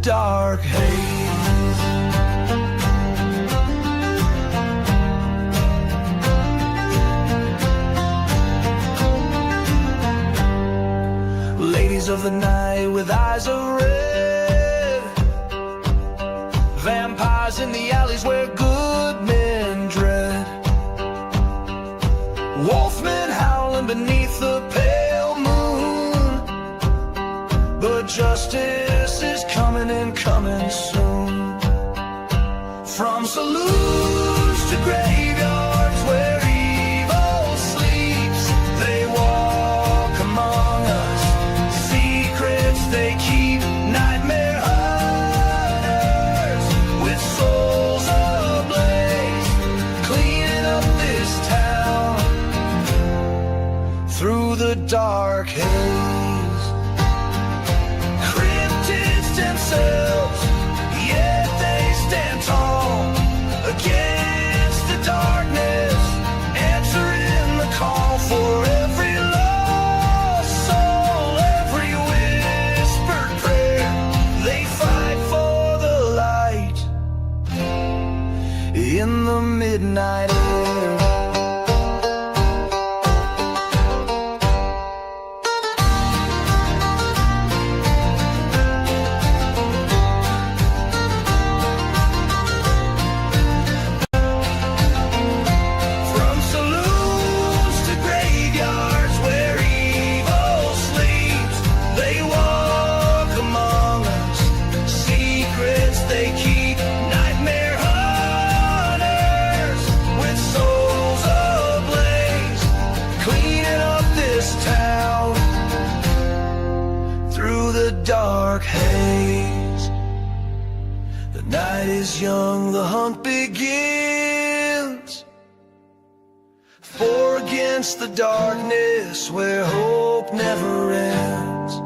dark haze. Ladies of the night with eyes of red, vampires in the alleys where good men dread, wolfmen howling beneath the pale moon. But justice is coming and coming soon. From saloons to graveyards where evil sleeps, they walk among us, secrets they keep, nightmare hunters with souls ablaze, cleaning up this town through the dark haze. Cryptids themselves, yet they stand tall against the darkness, answering the call for every lost soul, every whispered prayer. They fight for the light in the midnight air. From saloons to graveyards where evil sleeps, they walk among us, secrets they keep, nightmare hunters with souls ablaze, cleaning up this town through the dark haze. The night is young, the hunt begins. For against the darkness where hope never ends.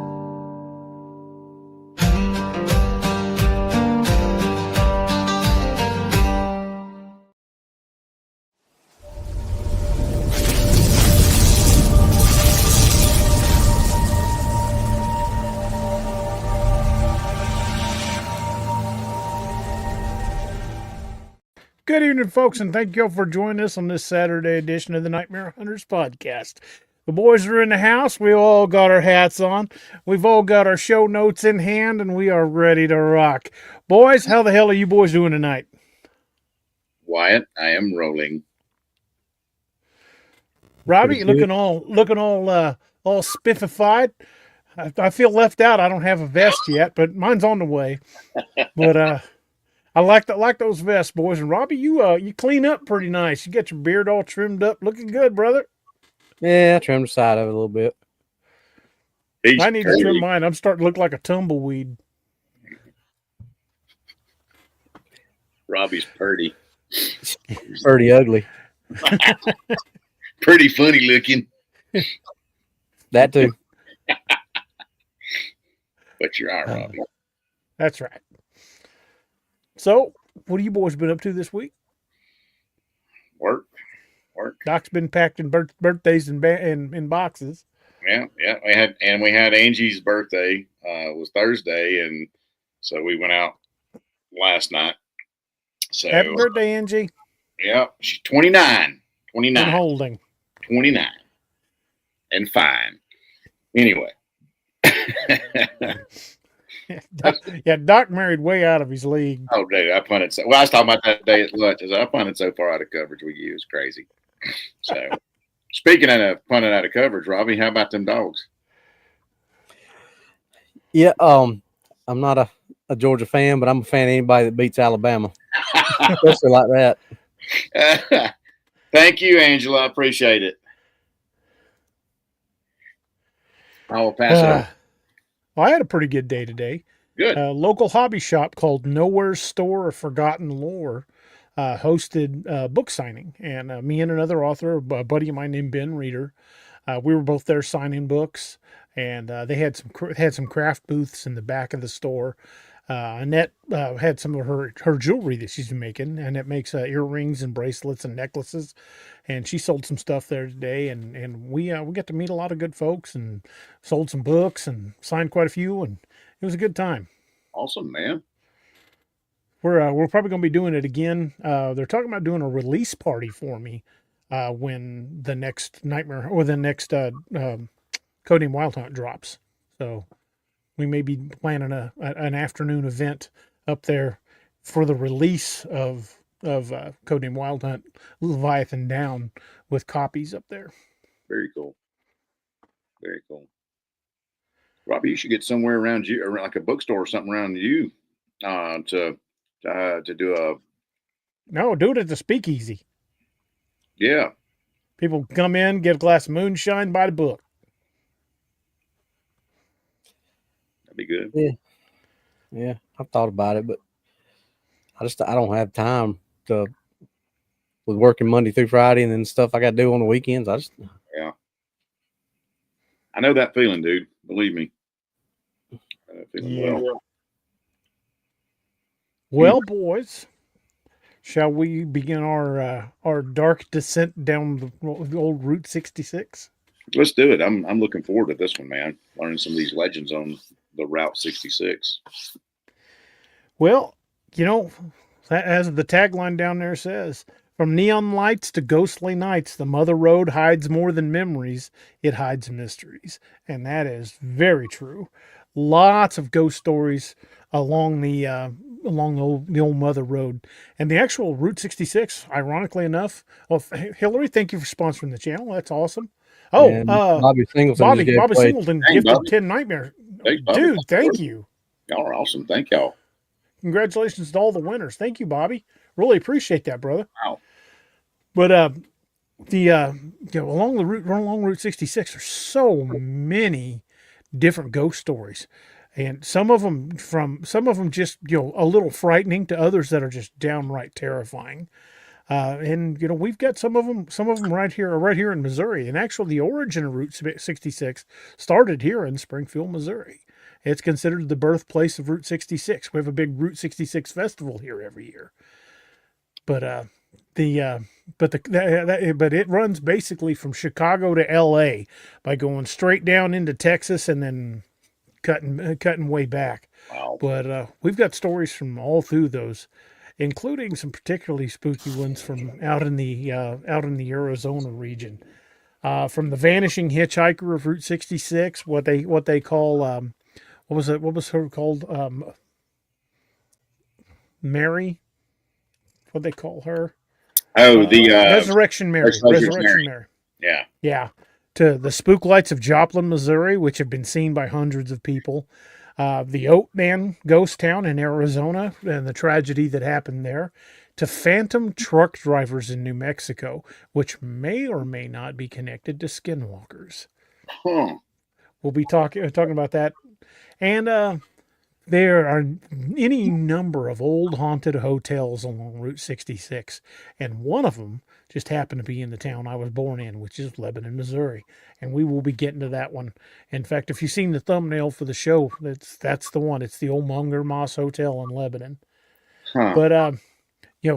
Good evening, folks, and thank you all for joining us on this Saturday edition of the Nightmare Hunters podcast. The boys are in the house. We all got our hats on. We've all got our show notes in hand, and we are ready to rock. Boys, how the hell are you boys doing tonight? Wyatt, I am rolling. Robbie, looking all spiffified. I feel left out. I don't have a vest yet, but mine's on the way. But I like those vests, boys. And Robbie, you clean up pretty nice. You got your beard all trimmed up, looking good, brother. Yeah, I trimmed the side of it a little bit. I need to trim mine. I'm starting to look like a tumbleweed. Robbie's pretty. Pretty ugly. Pretty funny looking. That too. But you're all right, Robbie. That's right. So, what have you boys been up to this week? Work. Doc's been packed in birthdays in boxes. Yeah. We had Angie's birthday. It was Thursday, and so we went out last night. So Happy birthday, Angie. Yeah, she's 29. 29. And holding. 29. And fine. Anyway. Doc married way out of his league. Oh, dude, I punted. I was talking about that day at lunch. I punted so far out of coverage with you. It's crazy. So, speaking of punting out of coverage, Robbie, how about them dogs? Yeah, I'm not a Georgia fan, but I'm a fan of anybody that beats Alabama, especially like that. Thank you, Angela. I appreciate it. I will pass it on. Well, I had a pretty good day today. Good. A local hobby shop called Nowhere's Store of Forgotten Lore hosted a book signing. And me and another author, a buddy of mine named Ben Reeder, we were both there signing books. And they had some craft booths in the back of the store. Annette had some of her jewelry that she's been making. Annette makes earrings and bracelets and necklaces. And she sold some stuff there today, and we got to meet a lot of good folks and sold some books and signed quite a few, and it was a good time. Awesome, man. We're probably going to be doing it again. They're talking about doing a release party for me when the next Nightmare or the next Codename Wild Hunt drops. So we may be planning an afternoon event up there for the release of Codename Wild Hunt Leviathan Down with copies up there. Very cool. Very cool. Robbie, you should get somewhere around you, around like a bookstore or something around you, to do a. No, do it at the Speakeasy. Yeah. People come in, get a glass of moonshine, buy the book. That'd be good. Yeah, I've thought about it, but I don't have time to with working Monday through Friday and then stuff I got to do on the weekends. Yeah. I know that feeling, dude. Believe me. I know that feeling well. Well, boys, shall we begin our dark descent down the old Route 66? Let's do it. I'm looking forward to this one, man. Learning some of these legends on the Route 66. Well, as the tagline down there says, from neon lights to ghostly nights, the Mother Road hides more than memories. It hides mysteries. And that is very true. Lots of ghost stories along the old Mother Road. And the actual Route 66, ironically enough, Hillary, thank you for sponsoring the channel. That's awesome. Oh, and Bobby Singleton. Bobby Singleton Hey, gifted Bobby. 10 Nightmares. Thanks, Bobby. Dude, thank you. Y'all are awesome. Thank y'all. Congratulations to all the winners. Thank you, Bobby. Really appreciate that, brother. Wow. But along Route 66, there's so many different ghost stories, and some of them just a little frightening to others that are just downright terrifying. And we've got some of them right here in Missouri. And actually, the origin of Route 66 started here in Springfield, Missouri. It's considered the birthplace of Route 66. We have a big Route 66 festival here every year. But but it runs basically from Chicago to L.A. by going straight down into Texas and then cutting way back. Wow. But we've got stories from all through those, including some particularly spooky ones from out in the Arizona region. From the vanishing hitchhiker of Route 66, what they call what was her called? Mary. What they call her? Oh, the Resurrection Mary. Resurrection Mary. Yeah. Yeah. To the spook lights of Joplin, Missouri, which have been seen by hundreds of people. The Oat Man ghost town in Arizona and the tragedy that happened there. To phantom truck drivers in New Mexico, which may or may not be connected to skinwalkers. Huh. We'll be talking about that. And there are any number of old haunted hotels along Route 66, and one of them just happened to be in the town I was born in, which is Lebanon, Missouri. And we will be getting to that one. In fact, if you've seen the thumbnail for the show, that's the one. It's the old Munger Moss Hotel in Lebanon. Huh. But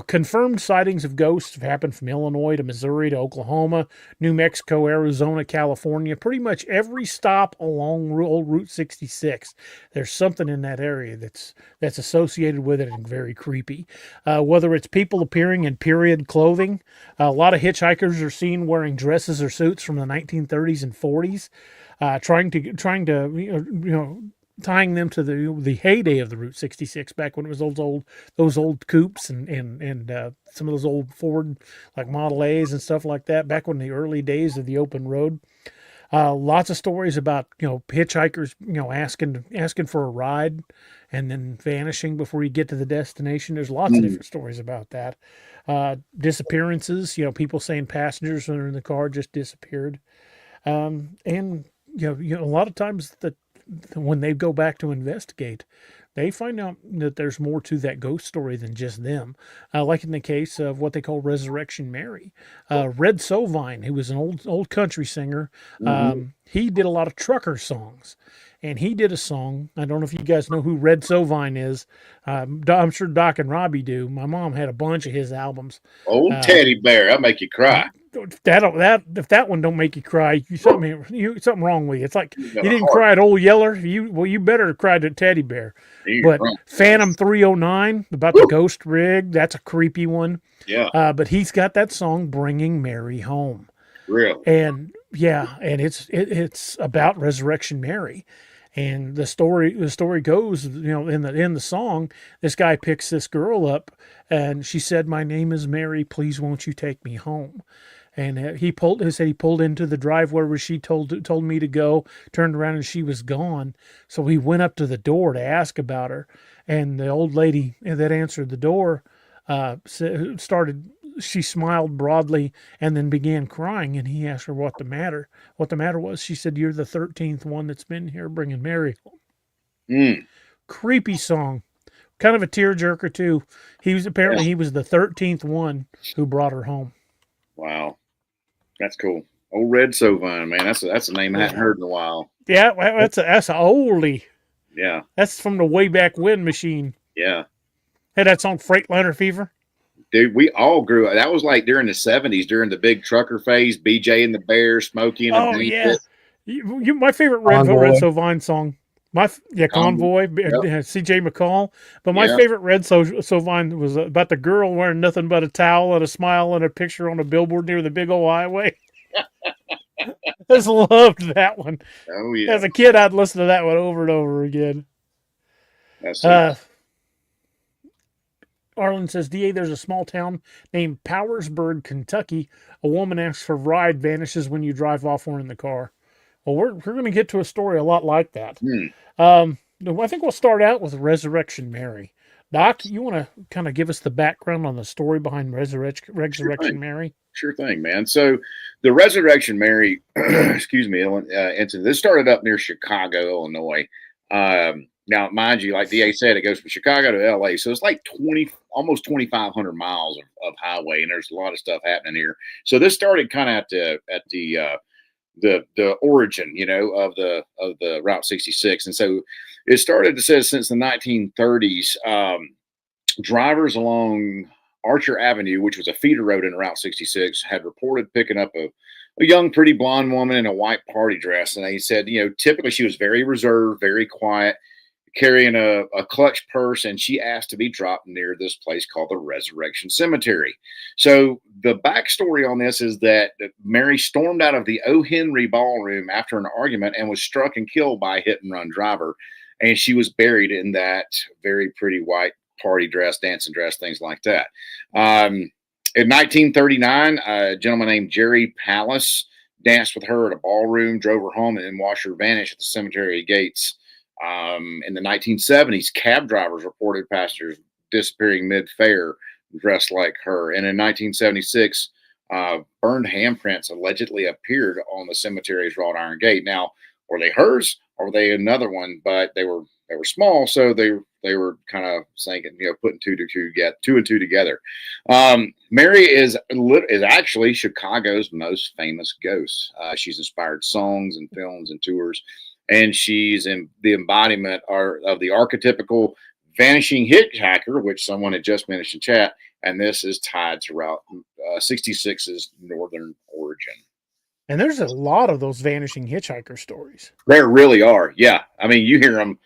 confirmed sightings of ghosts have happened from Illinois to Missouri to Oklahoma, New Mexico, Arizona, California. Pretty much every stop along old Route 66, there's something in that area that's associated with it and very creepy. Whether it's people appearing in period clothing, a lot of hitchhikers are seen wearing dresses or suits from the 1930s and 40s, trying to tying them to the heyday of the Route 66 back when it was those old coupes and some of those old Ford like Model A's and stuff like that back when the early days of the open road. Lots of stories about hitchhikers asking for a ride and then vanishing before you get to the destination. There's lots of different stories about that. Disappearances, people saying passengers when they're in the car just disappeared. And a lot of times that when they go back to investigate, they find out that there's more to that ghost story than just them. Like in the case of what they call Resurrection Mary. Red Sovine, who was an old country singer, he did a lot of trucker songs. And he did a song, I don't know if you guys know who Red Sovine is. I'm sure Doc and Robbie do. My mom had a bunch of his albums. Old teddy bear, I'll make you cry. if that one don't make you cry, something wrong with you. It's like You got you a didn't heart. cry at Old Yeller. You better have cried at Teddy Bear. You're But wrong. Phantom 309 about the ghost rig, that's a creepy one. Yeah, But he's got that song "Bringing Mary Home," real. and yeah, and it's about Resurrection Mary. And the story goes, in the song, this guy picks this girl up, and she said, "My name is Mary. Please, won't you take me home?" And he said he pulled into the driveway where she told me to go, turned around and she was gone. So he went up to the door to ask about her, and the old lady that answered the door she smiled broadly and then began crying, and he asked her what the matter was. She said, "You're the 13th one that's been here bringing Mary home." Mm, Creepy song, kind of a tearjerker too. He was the 13th one who brought her home. wow, that's cool. Old Red Sovine, man. That's a name I hadn't heard in a while. Yeah, well, that's a oldie. Yeah, That's from the way back when machine. yeah. Had that song Freightliner Fever. Dude, we all grew up. That was like during the 70s, during the big trucker phase, BJ and the Bear, Smokey and the Oh yeah, Bandit. my favorite Red Convoy. Sovine song. Convoy, Yep. C.J. McCall. But my Yeah. favorite Red Sovine was about the girl wearing nothing but a towel and a smile and a picture on a billboard near the big old highway. I just loved that one. Oh yeah. As a kid, I'd listen to that one over and over again. That's Arlen says, "DA, there's a small town named Powersburg, Kentucky. A woman asks for a ride, vanishes when you drive off or in the car." Well, we're going to get to a story a lot like that. I think we'll start out with Resurrection Mary. Doc, you want to kind of give us the background on the story behind Resurrection Mary? Sure thing, man. So the Resurrection Mary, excuse me, incident. This started up near Chicago, Illinois. Now, mind you, like DA said, it goes from Chicago to LA, so it's like almost 2,500 miles of highway, and there's a lot of stuff happening here. So this started kind of at the origin, of the Route 66, and so it started. It says since the 1930s, drivers along Archer Avenue, which was a feeder road in Route 66, had reported picking up a young, pretty blonde woman in a white party dress. And they said, typically she was very reserved, very quiet, carrying a clutch purse, and she asked to be dropped near this place called the Resurrection Cemetery. So the backstory on this is that Mary stormed out of the O. Henry Ballroom after an argument and was struck and killed by a hit-and-run driver. And she was buried in that very pretty white party dress, dancing dress, things like that. In 1939, a gentleman named Jerry Palace danced with her at a ballroom, drove her home, and then watched her vanish at the cemetery gates. In the 1970s, cab drivers reported passengers disappearing mid-fare dressed like her. And in 1976, burned handprints allegedly appeared on the cemetery's wrought iron gate. Now, were they hers or were they another one? But they were small, so they were kind of saying, putting two and two together. Mary is actually Chicago's most famous ghost. She's inspired songs and films and tours, and she's in the embodiment of the archetypical vanishing hitchhiker, which someone had just mentioned in chat. And this is tied to Route 66's northern origin. And there's a lot of those vanishing hitchhiker stories. There really are. Yeah. I mean, you hear them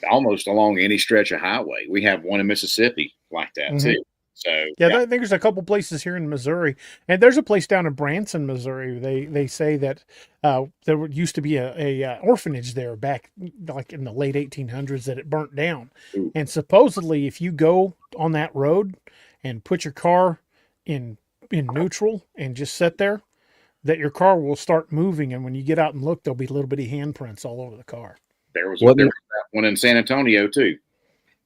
almost along any stretch of highway. We have one in Mississippi like that too. So yeah, I think there's a couple places here in Missouri, and there's a place down in Branson, Missouri. They say that there used to be a orphanage there back like in the late 1800s that it burnt down. Ooh. And supposedly, if you go on that road and put your car in neutral and just sit there, that your car will start moving, and when you get out and look, there'll be little bitty handprints all over the car. There was that one in San Antonio too.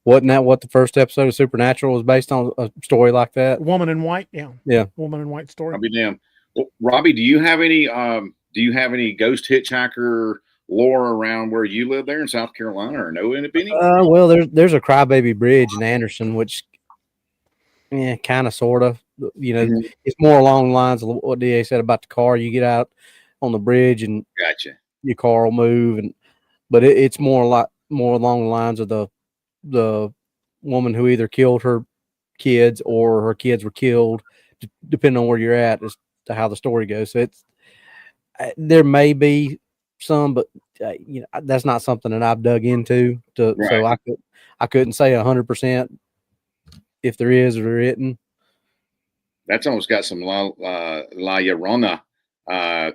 Wasn't that what the first episode of Supernatural was based on? A story like that? Woman in White, yeah. Woman in White story. I'll be damned. Well, Robbie, do you have any ghost hitchhiker lore around where you live there in South Carolina, or know any? Well, there's a Crybaby Bridge in Anderson, which, kind of, sort of. It's more along the lines of what DA said about the car. You get out on the bridge and Gotcha. Your car will move, but it's more along the lines of the woman who either killed her kids or her kids were killed, depending on where you're at. to how the story goes. So it's there may be some, but that's not something that I've dug into. So I couldn't say 100% if there is or there isn't. That's almost got some La Llorona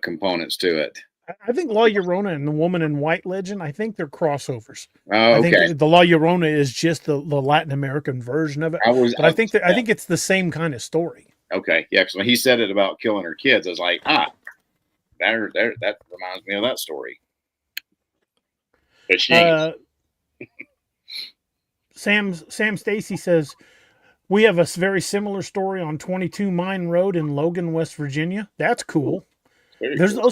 components to it. I think La Llorona and the Woman in White legend, I think they're crossovers. Oh, I okay. think the La Llorona is just the Latin American version of it. I think it's the same kind of story. Okay, yeah. Because when he said it about killing her kids, I was like, that reminds me of that story. But she Sam Stacy says, we have a very similar story on 22 Mine Road in Logan, West Virginia. That's cool. There's cool.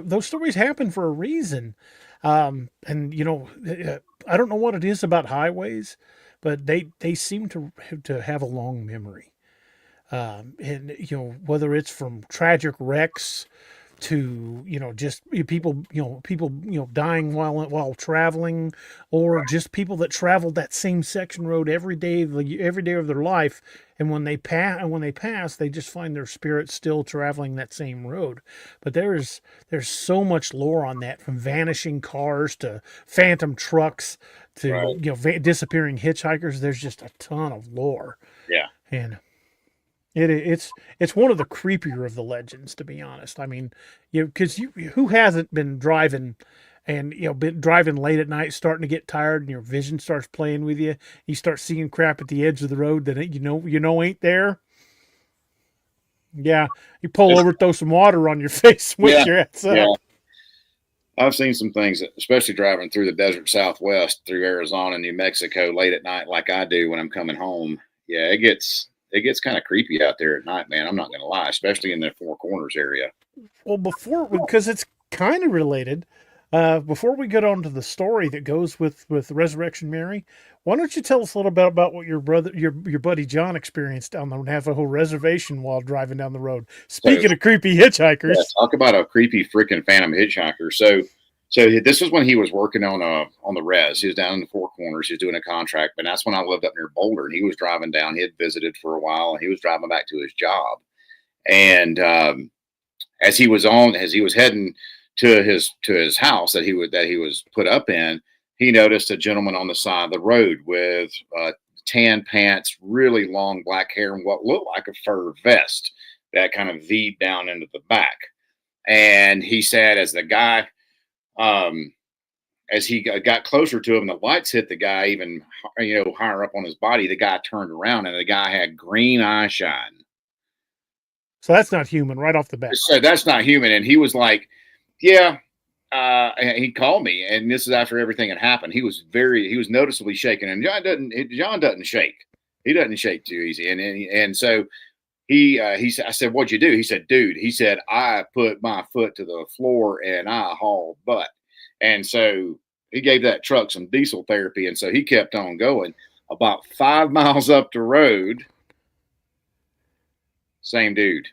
Those stories happen for a reason. And I don't know what it is about highways, but they seem to have a long memory. And whether it's from tragic wrecks to just people dying while traveling, or just people that traveled that same section road every day of their life, and when they pass they just find their spirit still traveling that same road. But there's so much lore on that, from vanishing cars to phantom trucks to disappearing hitchhikers. There's just a ton of lore. Yeah. And it's one of the creepier of the legends, to be honest. I mean, because who hasn't been driving, and been driving late at night, starting to get tired, and your vision starts playing with you. You start seeing crap at the edge of the road that ain't there. Yeah, you pull over, throw some water on your face, wake your ass up. Yeah. I've seen some things, especially driving through the desert Southwest, through Arizona, New Mexico, late at night, like I do when I'm coming home. Yeah, it gets kind of creepy out there at night, man. I'm not going to lie, especially in the Four Corners area. Well, because it's kind of related, before we get on to the story that goes with Resurrection Mary, why don't you tell us a little bit about what your buddy John experienced down the Navajo Reservation while driving down the road? Speaking of creepy hitchhikers. Yeah, talk about a creepy freaking phantom hitchhiker. So this was when he was working on the res. He was down in the Four Corners. He was doing a contract, but that's when I lived up near Boulder, and he was driving down. He had visited for a while, and he was driving back to his job. And as he was heading to his house that he was put up in, he noticed a gentleman on the side of the road with tan pants, really long black hair, and what looked like a fur vest that kind of V'd down into the back. And he said, as the guy, as he got closer to him, the lights hit the guy even higher up on his body. The guy turned around, and the guy had green eye shine. So that's not human right off the bat. So that's not human. And he was like, yeah. He called me, and this is after everything had happened. He was noticeably shaking, and John doesn't shake. He doesn't shake too easy. And so he said, I said, what'd you do? He said, dude, I put my foot to the floor and I hauled butt. And so he gave that truck some diesel therapy. And so he kept on going. About 5 miles up the road, same dude.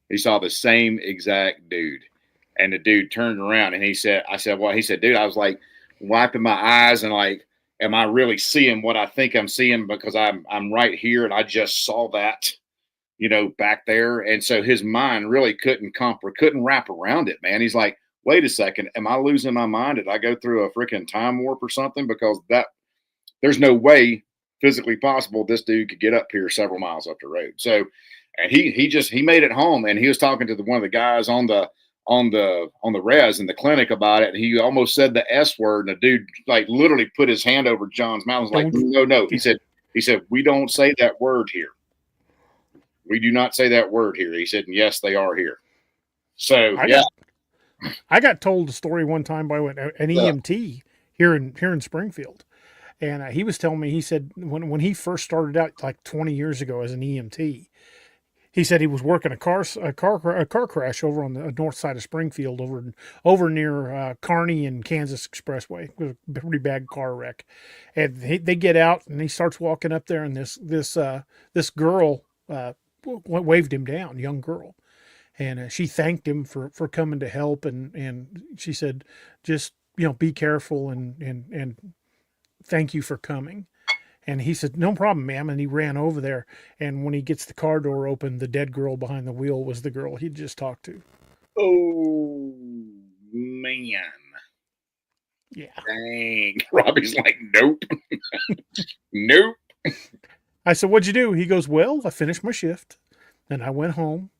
He saw the same exact dude. And the dude turned around, and I said, well, he said, dude, I was like wiping my eyes and like, am I really seeing what I think I'm seeing? Because I'm right here, and I just saw that, back there. And so his mind really couldn't wrap around it, man. He's like, wait a second, am I losing my mind? Did I go through a freaking time warp or something? Because there's no way physically possible this dude could get up here several miles up the road. So, and he made it home, and he was talking to one of the guys on the res in the clinic about it, and he almost said the S word, and the dude like literally put his hand over John's mouth and was like, no. He said, we don't say that word here. We do not say that word here. He said, and yes, they are here. So I got told a story one time by an EMT here in Springfield, and he was telling me, he said when he first started out like 20 years ago as an EMT, he said he was working a car crash over on the north side of Springfield, over near Kearney and Kansas Expressway. It was a pretty bad car wreck, and they get out, and he starts walking up there, and this girl waved him down, young girl, and she thanked him for coming to help, and she said, just be careful and thank you for coming. And he said, no problem, ma'am. And he ran over there. And when he gets the car door open, the dead girl behind the wheel was the girl he'd just talked to. Oh, man. Yeah. Dang. Robbie's like, nope. Nope. I said, what'd you do? He goes, well, I finished my shift. And I went home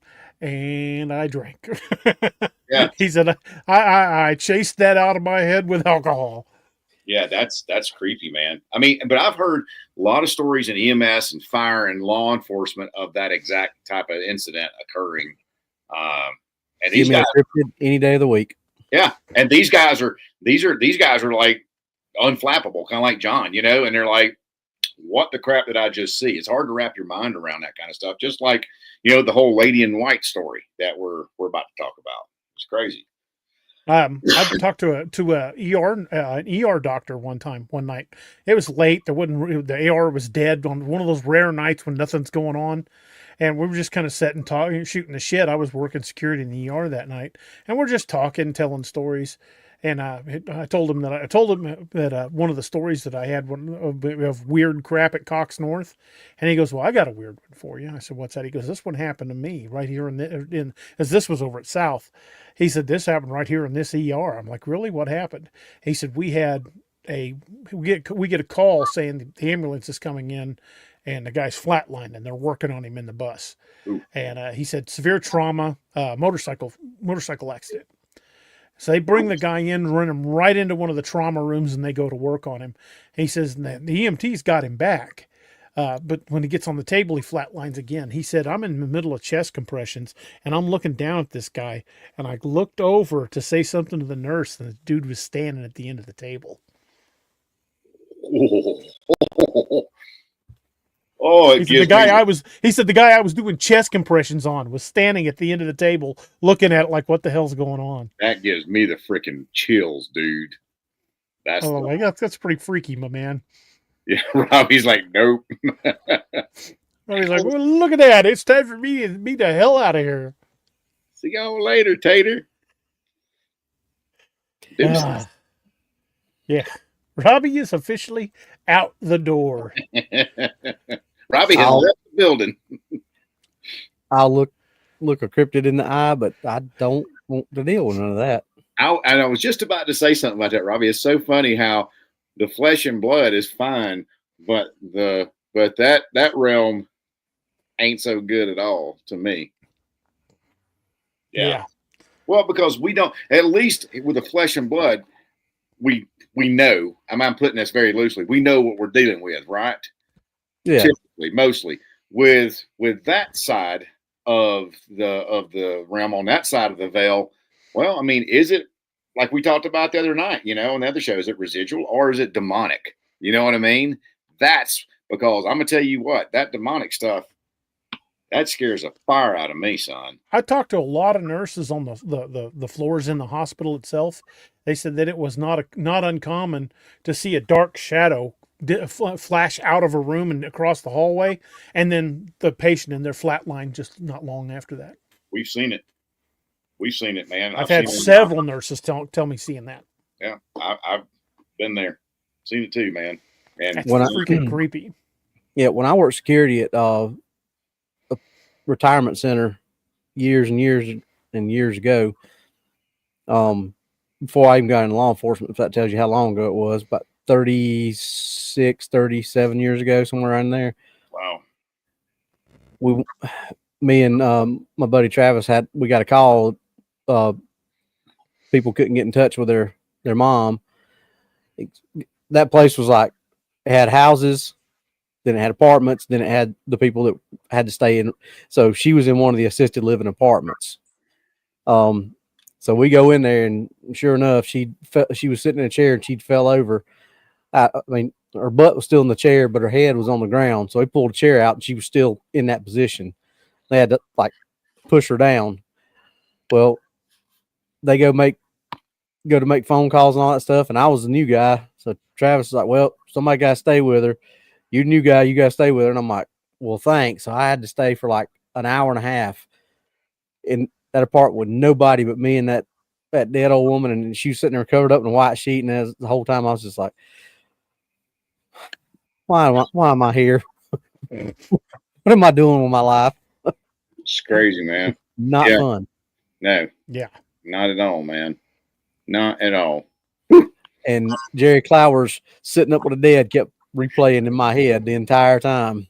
and I drank. Yeah. He said, I chased that out of my head with alcohol. Yeah, that's creepy, man. I mean, but I've heard a lot of stories in EMS and fire and law enforcement of that exact type of incident occurring. And these guys, any day of the week. yeah, and these guys are like unflappable, kind of like John, you know, and they're like, what the crap did I just see? It's hard to wrap your mind around that kind of stuff. Just like, you know, the whole lady in white story that we're about to talk about. It's crazy. I talked to an ER doctor one night. It was late. The ER was dead on one of those rare nights when nothing's going on. And we were just kind of sitting, talking, shooting the shit. I was working security in the ER that night, and we're just talking, telling stories. And I told him that one of the stories that I had of weird crap at Cox North, and he goes, "Well, I got a weird one for you." I said, "What's that?" He goes, "This one happened to me right here as this was over at South." He said, "This happened right here in this ER." I'm like, "Really? What happened?" He said, "We get a call saying the ambulance is coming in, and the guy's flatlined, and they're working on him in the bus." Ooh. And he said, "Severe trauma, motorcycle accident." So they bring the guy in, run him right into one of the trauma rooms, and they go to work on him. He says the EMT's got him back. But when he gets on the table, he flatlines again. He said, I'm in the middle of chest compressions, and I'm looking down at this guy, and I looked over to say something to the nurse, and the dude was standing at the end of the table. Oh, he said the guy I was doing chest compressions on was standing at the end of the table looking at it like, what the hell's going on? That gives me the freaking chills, dude. That's pretty freaky, my man. Yeah, Robbie's like, nope. Robbie's like, well, look at that. It's time for me to be the hell out of here. See y'all later, Tater. Yeah. Robbie is officially out the door. Robbie has left the building. I'll look a cryptid in the eye, but I don't want to deal with none of that. I was just about to say something about that, Robbie. It's so funny how the flesh and blood is fine, but that realm ain't so good at all to me. Yeah. Well, because we don't, at least with the flesh and blood, we know. I'm putting this very loosely. We know what we're dealing with, right? Yeah. Typically, mostly with that side of the realm, on that side of the veil. Well, I mean, is it like we talked about the other night, you know, on the other show? Is it residual or is it demonic? You know what I mean? That's because I'm gonna tell you what, that demonic stuff, that scares the fire out of me, son. I talked to a lot of nurses on the floors in the hospital itself. They said that it was not uncommon to see a dark shadow flash out of a room and across the hallway, and then the patient in their flatline just not long after that. We've seen it. We've seen it, man. I've had several nurses tell me seeing that. Yeah, I've been there, seen it too, man. And that's freaking creepy. Yeah, when I worked security at a retirement center years and years and years ago, before I even got into law enforcement, if that tells you how long ago it was, about 37 years ago, somewhere around there. Wow. Me and my buddy Travis we got a call. People couldn't get in touch with their mom. That place was like, it had houses, then it had apartments, then it had the people that had to stay in. So she was in one of the assisted living apartments. So we go in there, and sure enough, she was sitting in a chair and she fell over. I mean, her butt was still in the chair, but her head was on the ground. So he pulled a chair out, and she was still in that position. They had to like push her down. Well, they go to make phone calls and all that stuff, and I was the new guy. So Travis was like, "Well, somebody got to stay with her. You new guy, you got to stay with her." And I'm like, "Well, thanks." So I had to stay for like an hour and a half in that apartment with nobody but me and that dead old woman, and she was sitting there covered up in a white sheet. And the whole time I was just like, Why am I here? What am I doing with my life? It's crazy, man. Not fun. No, Yeah. not at all, man. Not at all. And Jerry Clowers sitting up with the dead kept replaying in my head the entire time.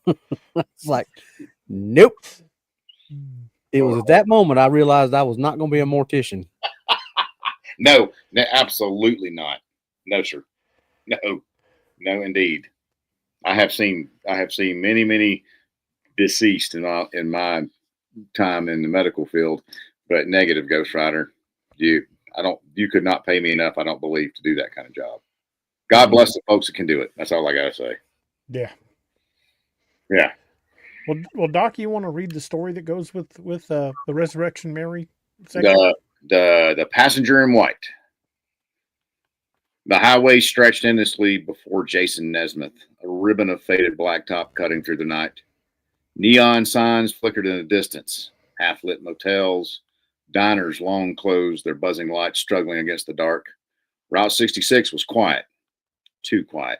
It's like, nope. It was at that moment I realized I was not going to be a mortician. No, absolutely not. No, sir. No, indeed. I have seen many deceased in my time in the medical field, but negative, Ghost Rider. You could not pay me enough, I don't believe, to do that kind of job. God bless the folks that can do it. That's all I gotta say. Yeah. Yeah. Well, Doc, you want to read the story that goes with the Resurrection Mary section? The passenger in white. The highway stretched endlessly before Jason Nesmith, a ribbon of faded blacktop cutting through the night. Neon signs flickered in the distance, half-lit motels, diners long closed, their buzzing lights struggling against the dark. Route 66 was quiet, too quiet.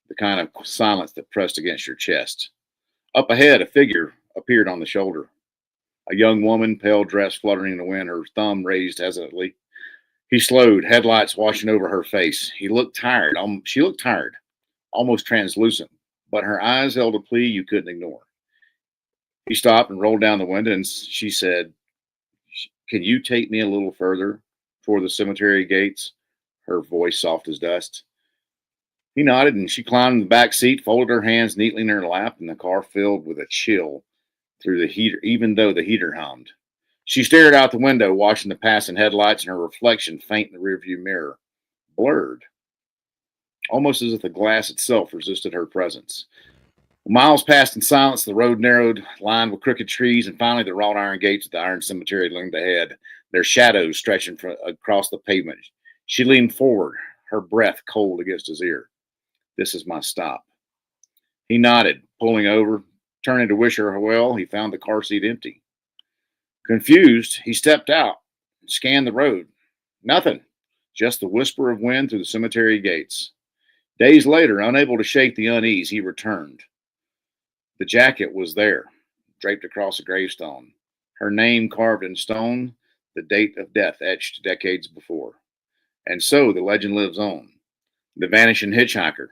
The kind of silence that pressed against your chest. Up ahead, a figure appeared on the shoulder. A young woman, pale dress fluttering in the wind, her thumb raised hesitantly. He slowed, headlights washing over her face. She looked tired, almost translucent, but her eyes held a plea you couldn't ignore. He stopped and rolled down the window, and she said, "Can you take me a little further toward the cemetery gates?" Her voice soft as dust. He nodded, and she climbed in the back seat, folded her hands neatly in her lap, and the car filled with a chill through the heater, even though the heater hummed. She stared out the window, watching the passing headlights and her reflection faint in the rearview mirror, blurred, almost as if the glass itself resisted her presence. Miles passed in silence, the road narrowed, lined with crooked trees, and finally the wrought iron gates of the iron cemetery loomed ahead, their shadows stretching across the pavement. She leaned forward, her breath cold against his ear. "This is my stop." He nodded, pulling over. Turning to wish her well, he found the car seat empty. Confused, he stepped out and scanned the road. Nothing, just the whisper of wind through the cemetery gates. Days later, unable to shake the unease, he returned. The jacket was there, draped across a gravestone. Her name carved in stone, the date of death etched decades before. And so the legend lives on. The vanishing hitchhiker,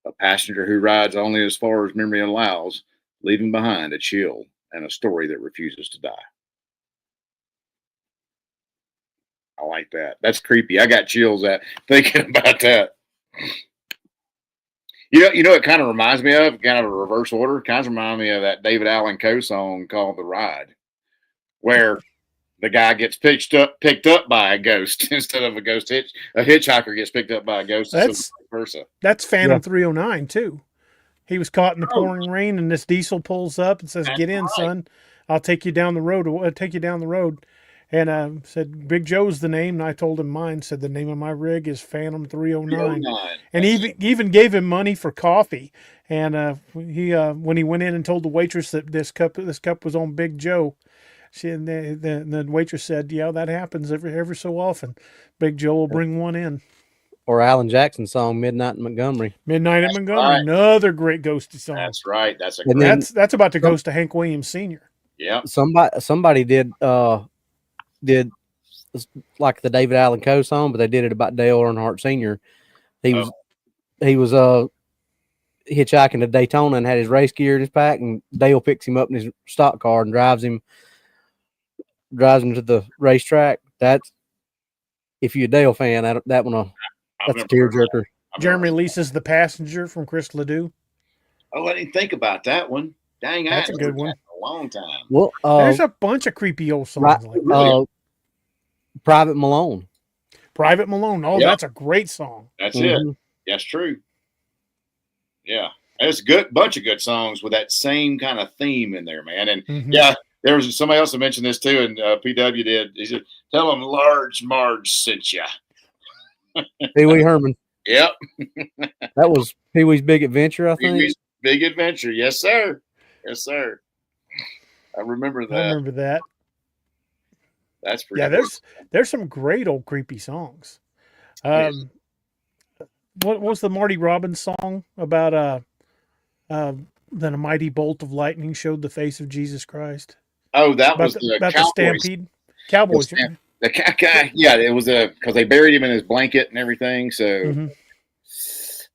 a passenger who rides only as far as memory allows, leaving behind a chill and a story that refuses to die. I like that. That's creepy. I got chills at thinking about that. You know, it kind of reminds me of, kind of a reverse order, kind of reminds me of that David Allen Coe song called The Ride, where the guy gets picked up by a ghost instead of a hitchhiker gets picked up by a ghost instead of vice versa. That's Phantom 309 too. He was caught in the pouring rain, and this diesel pulls up and says, "Get in, son. I'll take you down the road. I'll take you down the road." And said, "Big Joe's the name." And I told him mine. Said, "The name of my rig is Phantom 309." And he even gave him money for coffee. And he when he went in and told the waitress that this cup was on Big Joe, the waitress said, "Yeah, that happens every so often. Big Joe will bring one in." Or Alan Jackson's song "Midnight in Montgomery." Midnight in Montgomery, another great ghosty song. That's right. That's about the ghost of Hank Williams Sr. Yeah. Somebody did like the David Allen Coe song, but they did it about Dale Earnhardt Sr. He was hitchhiking to Daytona and had his race gear in his pack, and Dale picks him up in his stock car and drives him to the racetrack. That's, if you're a Dale fan, that's a tearjerker. Jeremy Lee's The Passenger from Chris Ledoux. Oh, I didn't think about that one. Dang, that's a good one. A long time. Well, there's a bunch of creepy old songs like that. Private Malone. Private Malone. Oh, that's a great song. That's it. That's true. Yeah, there's a bunch of good songs with that same kind of theme in there, man. And yeah, there was somebody else that mentioned this too, and PW did. He said, "Tell them Large Marge sent you." Pee Wee Herman. Yep. That was Pee Wee's Big Adventure, I think. Pee Wee's Big Adventure. Yes, sir. Yes, sir. I remember that. That's pretty. Yeah, there's some great old creepy songs. what was the Marty Robbins song about then a mighty bolt of lightning showed the face of Jesus Christ? Oh, that About was the the about the Cowboys. stampede. Cowboys. The guy, yeah, it was because they buried him in his blanket and everything. So, Hmm.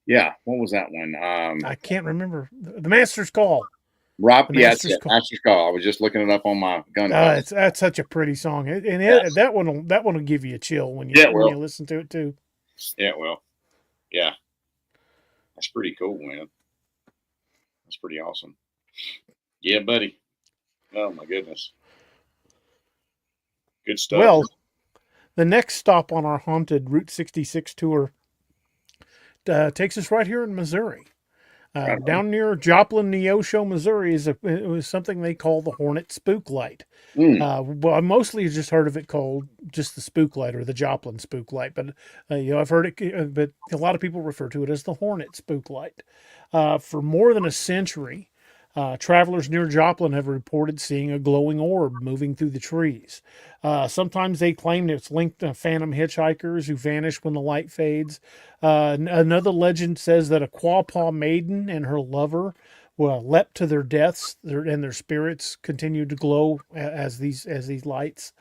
yeah, what was that one? I can't remember. The Master's Call. Rob, The yeah, it's Master's Call. Master's Call. I was just looking it up on my gun file. That's such a pretty song, and Yes. that one will give you a chill when Yeah, it when will. you listen to it too. Yeah, well, yeah, that's pretty cool, man. That's pretty awesome. Yeah, buddy. Oh my goodness, good stuff. Well, the next stop on our haunted Route 66 tour takes us right here in Missouri. Right on. Down near Joplin, Neosho, Missouri, it was something they call the Hornet Spook Light. Well, I mostly just heard of it called just the Spook Light or the Joplin Spook Light, but I've heard it, but a lot of people refer to it as the Hornet Spook Light. For more than a century, travelers near Joplin have reported seeing a glowing orb moving through the trees. Sometimes they claim it's linked to phantom hitchhikers who vanish when the light fades. Another legend says that a Quapaw maiden and her lover leapt to their deaths, and their spirits continued to glow as these lights.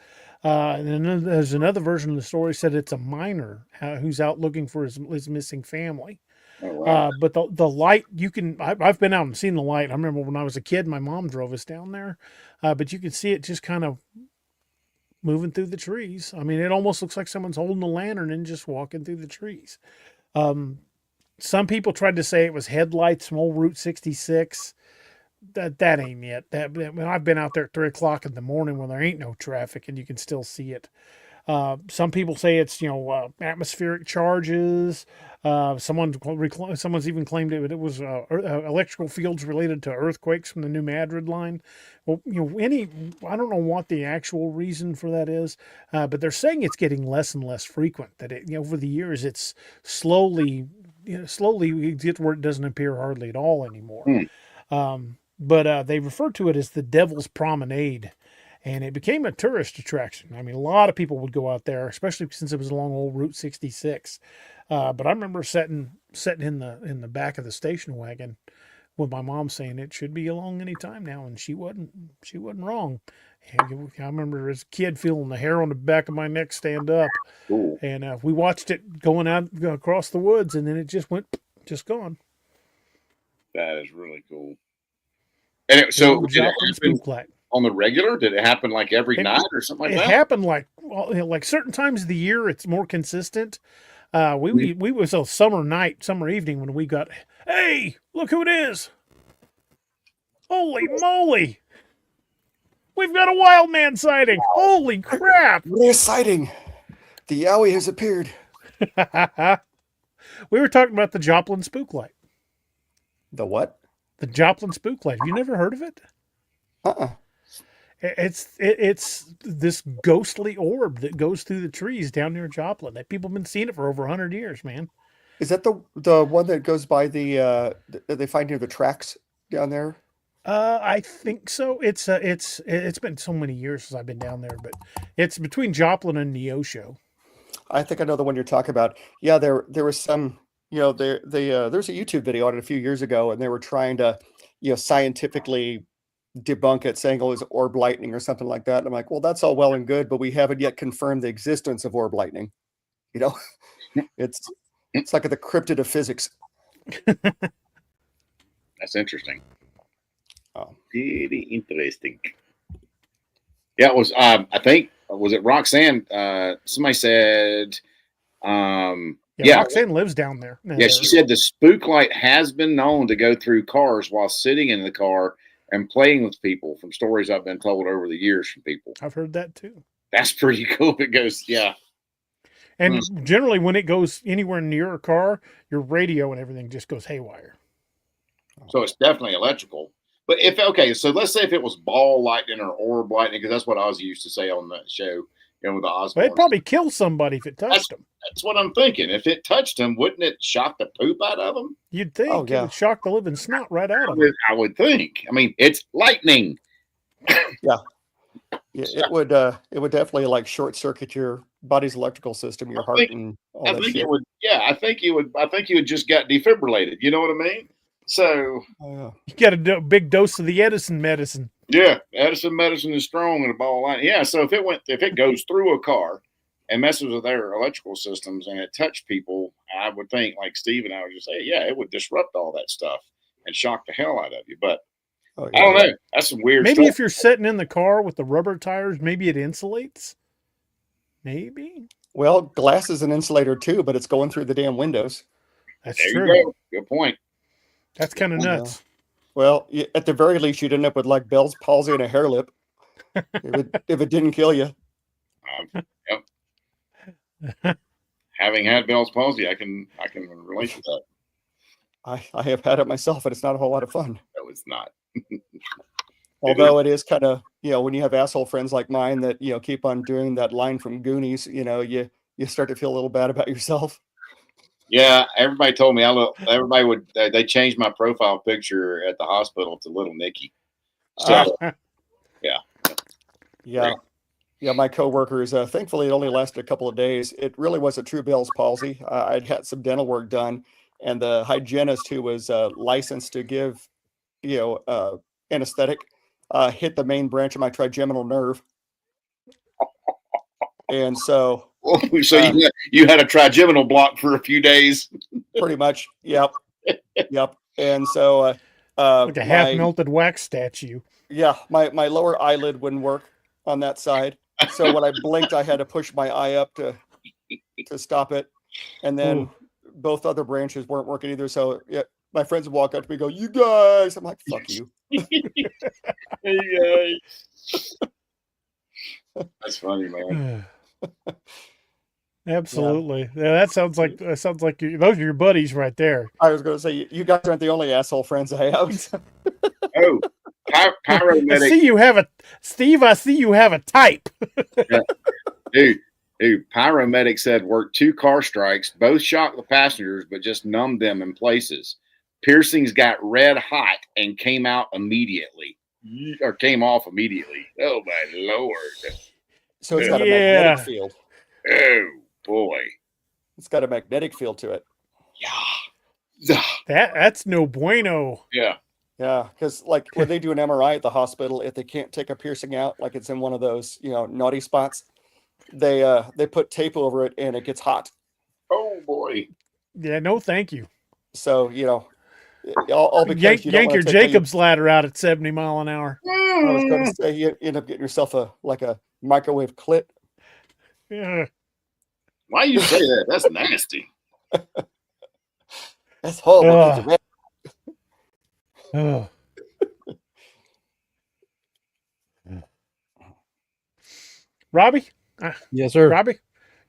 And then there's another version of the story said it's a miner who's out looking for his missing family. Oh, wow. But the light, I've been out and seen the light. I remember when I was a kid, my mom drove us down there, but you can see it just kind of moving through the trees. I mean, it almost looks like someone's holding a lantern and just walking through the trees. Some people tried to say it was headlights from old Route 66. That ain't it. I've been out there at 3 o'clock in the morning when there ain't no traffic and you can still see it. Some people say it's atmospheric charges. Someone's even claimed it was electrical fields related to earthquakes from the New Madrid line. Well, I don't know what the actual reason for that is, but they're saying it's getting less and less frequent. That over the years it's slowly get to where it doesn't appear hardly at all anymore. But they refer to it as the Devil's Promenade. And it became a tourist attraction. I mean, a lot of people would go out there, especially since it was along old Route 66. But I remember sitting in the back of the station wagon with my mom saying it should be along any time now, and she wasn't wrong. And I remember as a kid feeling the hair on the back of my neck stand up, Cool. and we watched it going out across the woods, and then it just gone. That is really cool. And did it Joplin Spook Light. On the regular? Did it happen like every night or something like that? It happened like certain times of the year. It's more consistent. We was a summer evening when we got, hey, look who it is. Holy moly. We've got a wild man sighting. Holy crap. What a sighting. The Yowie has appeared. We were talking about the Joplin Spook Light. The what? The Joplin Spook Light. Have you never heard of it? Uh-uh. It's this ghostly orb that goes through the trees down near Joplin. That people have been seeing it for over 100 years, man. Is that the one that goes by that they find near the tracks down there? I think so. It's been so many years since I've been down there, but it's between Joplin and Neosho. I think I know the one you're talking about. Yeah, there was some, there's a YouTube video on it a few years ago, and they were trying to, scientifically debunk it, saying it was orb lightning or something like that. And I'm like, well, that's all well and good, but we haven't yet confirmed the existence of orb lightning. It's like the cryptid of physics. That's interesting. Oh. Pretty interesting. Yeah, it was. I think was it Roxanne? Somebody said. Yeah, Roxanne lives down there. Yeah, she said the spook light has been known to go through cars while sitting in the car and playing with people, from stories I've been told over the years from people. I've heard that too. That's pretty cool. It goes, yeah. And generally when it goes anywhere near a car, your radio and everything just goes haywire. So it's definitely electrical. But so let's say if it was ball lightning or orb lightning, because that's what Ozzy used to say on that show, with the Osbournes. Well, it'd probably kill somebody if it touched them. That's what I'm thinking. If it touched them, wouldn't it shock the poop out of them? You'd think. Oh, yeah. It would shock the living snot right out of them. I would think. I mean, it's lightning. Yeah. Yeah, So it would definitely like short circuit your body's electrical system, your I heart think and all I that think it shit. would. Yeah, I think you would. I think you would just got defibrillated. You know what I mean? So Oh, yeah. You got a big dose of the Edison medicine. yeah, Edison medicine is strong in a ball line. Yeah, so if it goes through a car and messes with their electrical systems and it touched people, I would think like Steve and I would just say, yeah, it would disrupt all that stuff and shock the hell out of you. But Oh, I don't yeah. know. That's some weird Maybe stuff. if you're sitting in the car with the rubber tires, maybe it insulates. Maybe Well, glass is an insulator too, but it's going through the damn windows. that's There you true. go. Good point. That's kind of Yeah. nuts. Well, at the very least, you'd end up with like Bell's palsy and a hair lip if it didn't kill you. Yep. Having had Bell's palsy, I can relate to that. I have had it myself, and it's not a whole lot of fun. No, it's not. Although it is kind of, when you have asshole friends like mine that, keep on doing that line from Goonies, you start to feel a little bad about yourself. Yeah, everybody told me everybody would. They changed my profile picture at the hospital to Little Nicky. So yeah. Yeah. Yeah, my coworkers, thankfully it only lasted a couple of days. It really was a true Bell's palsy. I'd had some dental work done, and the hygienist who was licensed to give, anesthetic, hit the main branch of my trigeminal nerve. And so So you had a trigeminal block for a few days. pretty much, yep. And so like a half melted wax statue. yeah, my lower eyelid wouldn't work on that side. So when I blinked, I had to push my eye up to stop it. And then both other branches weren't working either. So yeah, my friends would walk up to me and go, "You guys." I'm like, "Fuck you." Hey, that's funny, man. Absolutely. Yeah, that sounds like those are your buddies right there. I was going to say, you guys aren't the only asshole friends I have. Oh, paramedic. I see you have a type. Dude, paramedic said worked 2 car strikes, both shocked the passengers, but just numbed them in places. Piercings got red hot and came off immediately. Oh my Lord. So it's got a magnetic field. Oh boy. It's got a magnetic field to it. Yeah. That's no bueno. Yeah. Yeah, because like when they do an MRI at the hospital, if they can't take a piercing out, like it's in one of those, naughty spots, they put tape over it and it gets hot. Oh boy. Yeah, no thank you. So, all because yank your Jacob's ladder out at 70 miles an hour. I was going to say you end up getting yourself a microwave clit. Yeah. Why you say that? That's nasty. That's horrible. Oh. Robbie? Yes, sir. Robbie,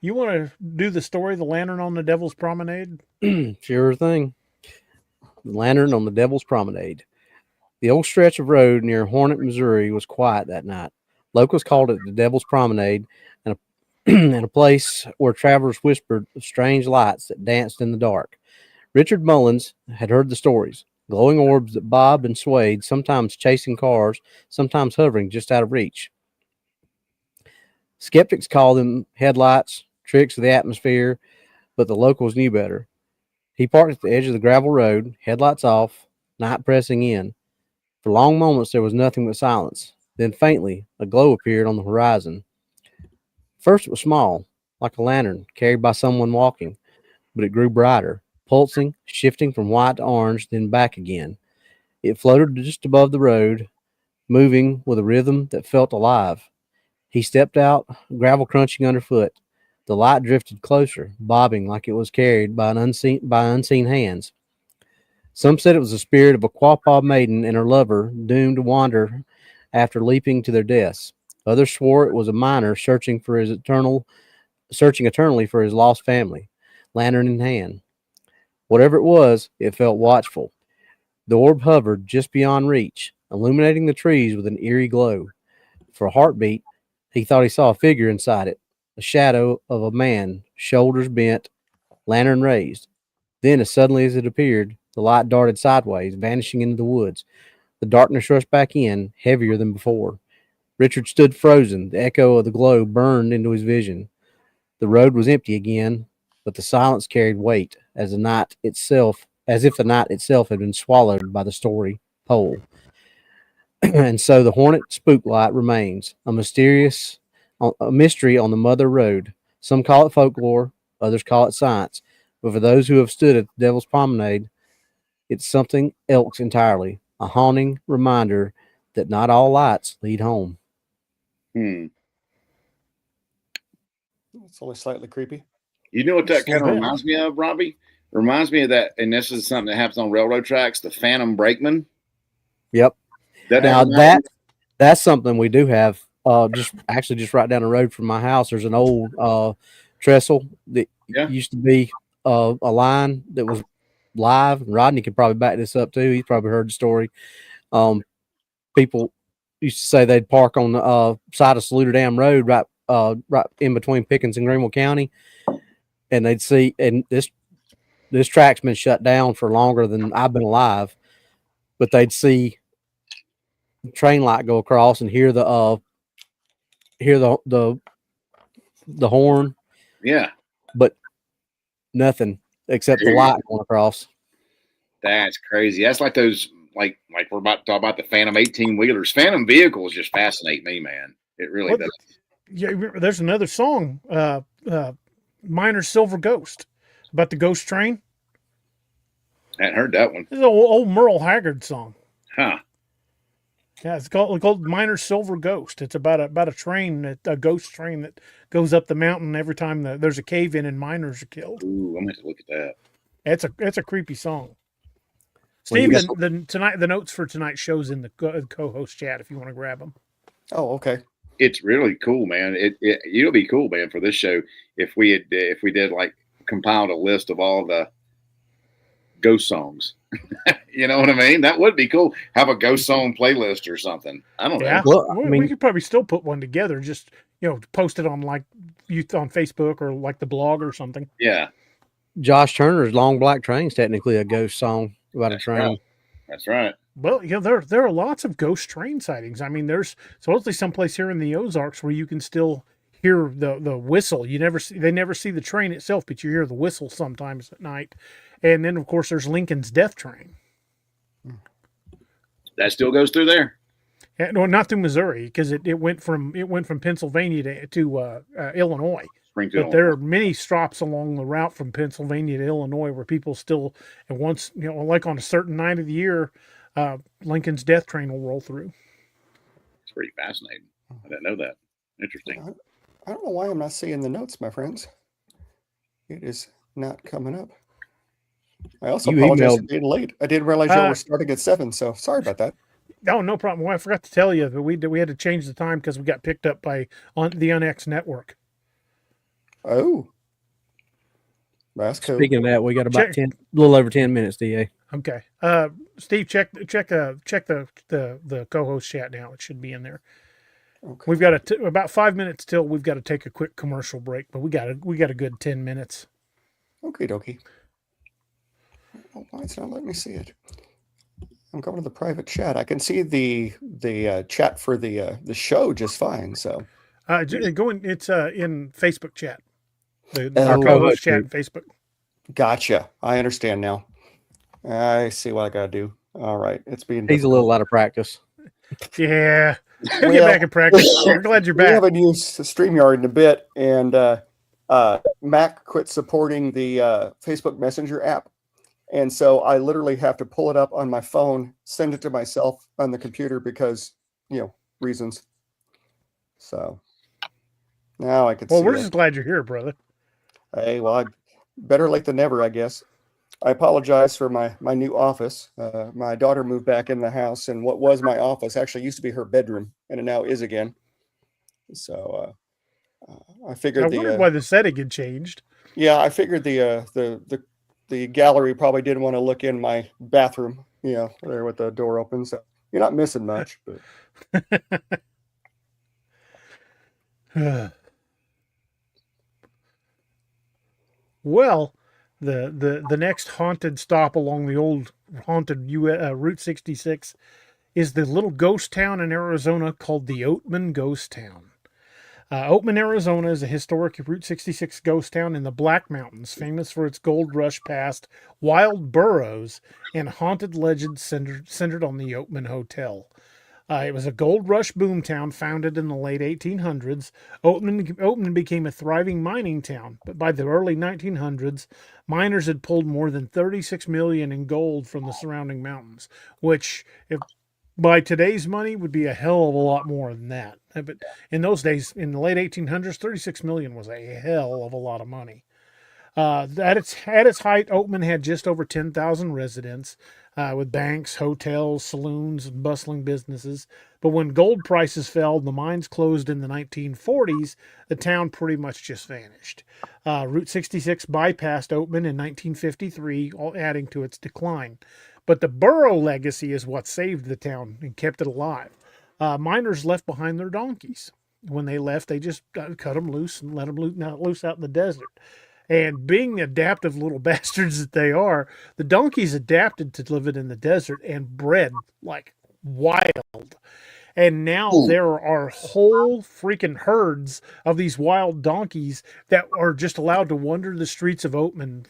you want to do the story, The Lantern on the Devil's Promenade? Sure thing. The Lantern on the Devil's Promenade. The old stretch of road near Hornet, Missouri was quiet that night. Locals called it the Devil's Promenade, and a place where travelers whispered of strange lights that danced in the dark. Richard Mullins had heard the stories. Glowing orbs that bobbed and swayed, sometimes chasing cars, sometimes hovering just out of reach. Skeptics called them headlights, tricks of the atmosphere, but the locals knew better. He parked at the edge of the gravel road, headlights off, night pressing in. For long moments there was nothing but silence. Then faintly, a glow appeared on the horizon. First it was small, like a lantern carried by someone walking, but it grew brighter, pulsing, shifting from white to orange, then back again. It floated just above the road, moving with a rhythm that felt alive. He stepped out, gravel crunching underfoot. The light drifted closer, bobbing like it was carried by unseen hands. Some said it was the spirit of a Quapaw maiden and her lover, doomed to wander after leaping to their deaths. Others swore it was a miner searching eternally for his lost family, lantern in hand. Whatever it was, it felt watchful. The orb hovered just beyond reach, illuminating the trees with an eerie glow. For a heartbeat, he thought he saw a figure inside it, a shadow of a man, shoulders bent, lantern raised. Then, as suddenly as it appeared, the light darted sideways, vanishing into the woods. The darkness rushed back in, heavier than before. Richard stood frozen. The echo of the glow burned into his vision. The road was empty again, but the silence carried weight, as if the night itself had been swallowed by the story pole. And so the Hornet spook light remains a mystery on the Mother Road. Some call it folklore, others call it science. But for those who have stood at the Devil's Promenade, it's something else entirely. A haunting reminder that not all lights lead home. Hmm. It's only slightly creepy. You know what that Just a kind of little bit. reminds me of, Robbie? Reminds me of that, and this is something that happens on railroad tracks, the Phantom Brakeman. Yep. That Now happens- that's something we do have. Just right down the road from my house, there's an old trestle that Yeah. used to be a line that was live. Rodney could probably back this up too. He's probably heard the story. People used to say they'd park on the side of Saluda Dam Road, right in between Pickens and Greenville County, and they'd see. And this track's been shut down for longer than I've been alive, but they'd see the train light go across and hear the horn, Yeah, but nothing except the light going across. that's crazy. That's like those, like we're about to talk about the Phantom 18-wheelers. Phantom vehicles just fascinate me, man. It really What- does. Yeah, there's another song, Miner's Silver Ghost, about the ghost train. I hadn't heard that one. This is an old Merle Haggard song. Huh. Yeah, it's called Miner's Silver Ghost. It's about a train, a ghost train that goes up the mountain every time there's a cave in and miners are killed. Ooh, I'm going to have to look at that. It's a creepy song. Well, Steve, you the notes for tonight's show's in the co-host chat if you want to grab them. Oh, okay. It's really cool, man. It'll be cool, man, for this show if we did like compiled a list of all the ghost songs. You know what I mean? That would be cool. Have a ghost song playlist or something. I don't Yeah, know. Well, I we mean- could probably still put one together. Just post it on like on Facebook or like the blog or something. Yeah, Josh Turner's "Long Black Train's" technically a ghost song about That's a train. right. That's right. Well, there are lots of ghost train sightings. I mean, there's supposedly someplace here in the Ozarks where you can still hear the whistle. They never see the train itself, but you hear the whistle sometimes at night. And then of course there's Lincoln's Death Train. That still goes through there. No, not through Missouri because it went from Pennsylvania to Illinois. Springfield. But there are many stops along the route from Pennsylvania to Illinois where people still, and once like on a certain night of the year, Lincoln's Death Train will roll through. It's pretty fascinating. I didn't know that. Interesting. I don't know why I'm not seeing the notes, my friends. It is not coming up. I also You apologize for emailed- being late. I didn't realize y'all were starting at 7, so sorry about that. Oh, no problem. Well, I forgot to tell you that we had to change the time because we got picked up by the UNX network. Oh, that's cool. Speaking of that, we got about Check- a little over 10 minutes, DA. Okay, Steve, check the co-host chat now. It should be in there. Okay. We've got about 5 minutes till we've got to take a quick commercial break, but we got a good 10 minutes. Okay, dokie. Oh, why it's not letting me see it? I'm going to the private chat. I can see the chat for the show just fine. So It's in Facebook chat. The Oh, our co-host okay. chat in Facebook. gotcha. I understand now. I see what I got to do. All right, it's being. He's a little out of practice. Yeah, he'll Well, get back in practice. We're glad you're We back. haven't used StreamYard in a bit, and Mac quit supporting the Facebook Messenger app. And so I literally have to pull it up on my phone, send it to myself on the computer because, reasons. So now I can Well, see we're it. just glad you're here, brother. Hey, well, better late than never, I guess. I apologize for my new office. My daughter moved back in the house, and what was my office actually used to be her bedroom, and it now is again. So I I figured wondered why the setting had changed. I figured the gallery probably didn't want to look in my bathroom, there with the door open. So you're not missing much, but Well, the next haunted stop along the old haunted Route 66 is the little ghost town in Arizona called the Oatman Ghost Town. Oatman, Arizona is a historic Route 66 ghost town in the Black Mountains, famous for its gold rush past, wild burros, and haunted legends centered on the Oatman Hotel. It was a gold rush boomtown founded in the late 1800s. Oatman became a thriving mining town, but by the early 1900s, miners had pulled more than 36 million in gold from the surrounding mountains, which, if by today's money, would be a hell of a lot more than that. But in those days, in the late 1800s, 36 million was a hell of a lot of money. At its height, Oatman had just over 10,000 residents, with banks, hotels, saloons, and bustling businesses. But when gold prices fell and the mines closed in the 1940s, the town pretty much just vanished. Route 66 bypassed Oatman in 1953, adding to its decline. But the burro legacy is what saved the town and kept it alive. Miners left behind their donkeys. When they left, they just cut them loose and let them loose out in the desert. And being the adaptive little bastards that they are, the donkeys adapted to living in the desert and bred like wild. And now there are whole freaking herds of these wild donkeys that are just allowed to wander the streets of Oatman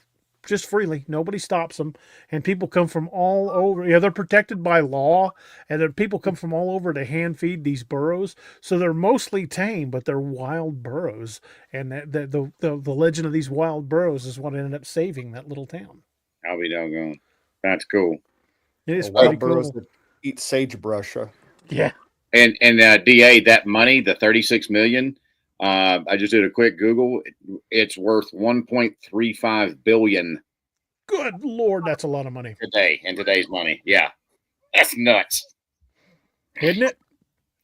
just freely. Nobody stops them. And people come from all over. Yeah, they're protected by law. And then people come from all over to hand feed these burros. So they're mostly tame, but they're wild burros. And the legend of these wild burros is what ended up saving that little town. I'll be doggone. That's cool. It is Wild pretty burros cool. that eat sagebrush. Yeah. And DA, that money, the 36 million, I just did a quick Google. It's worth 1.35 billion Good Lord, that's a lot of money. today in today's money. Yeah, that's nuts. Isn't it?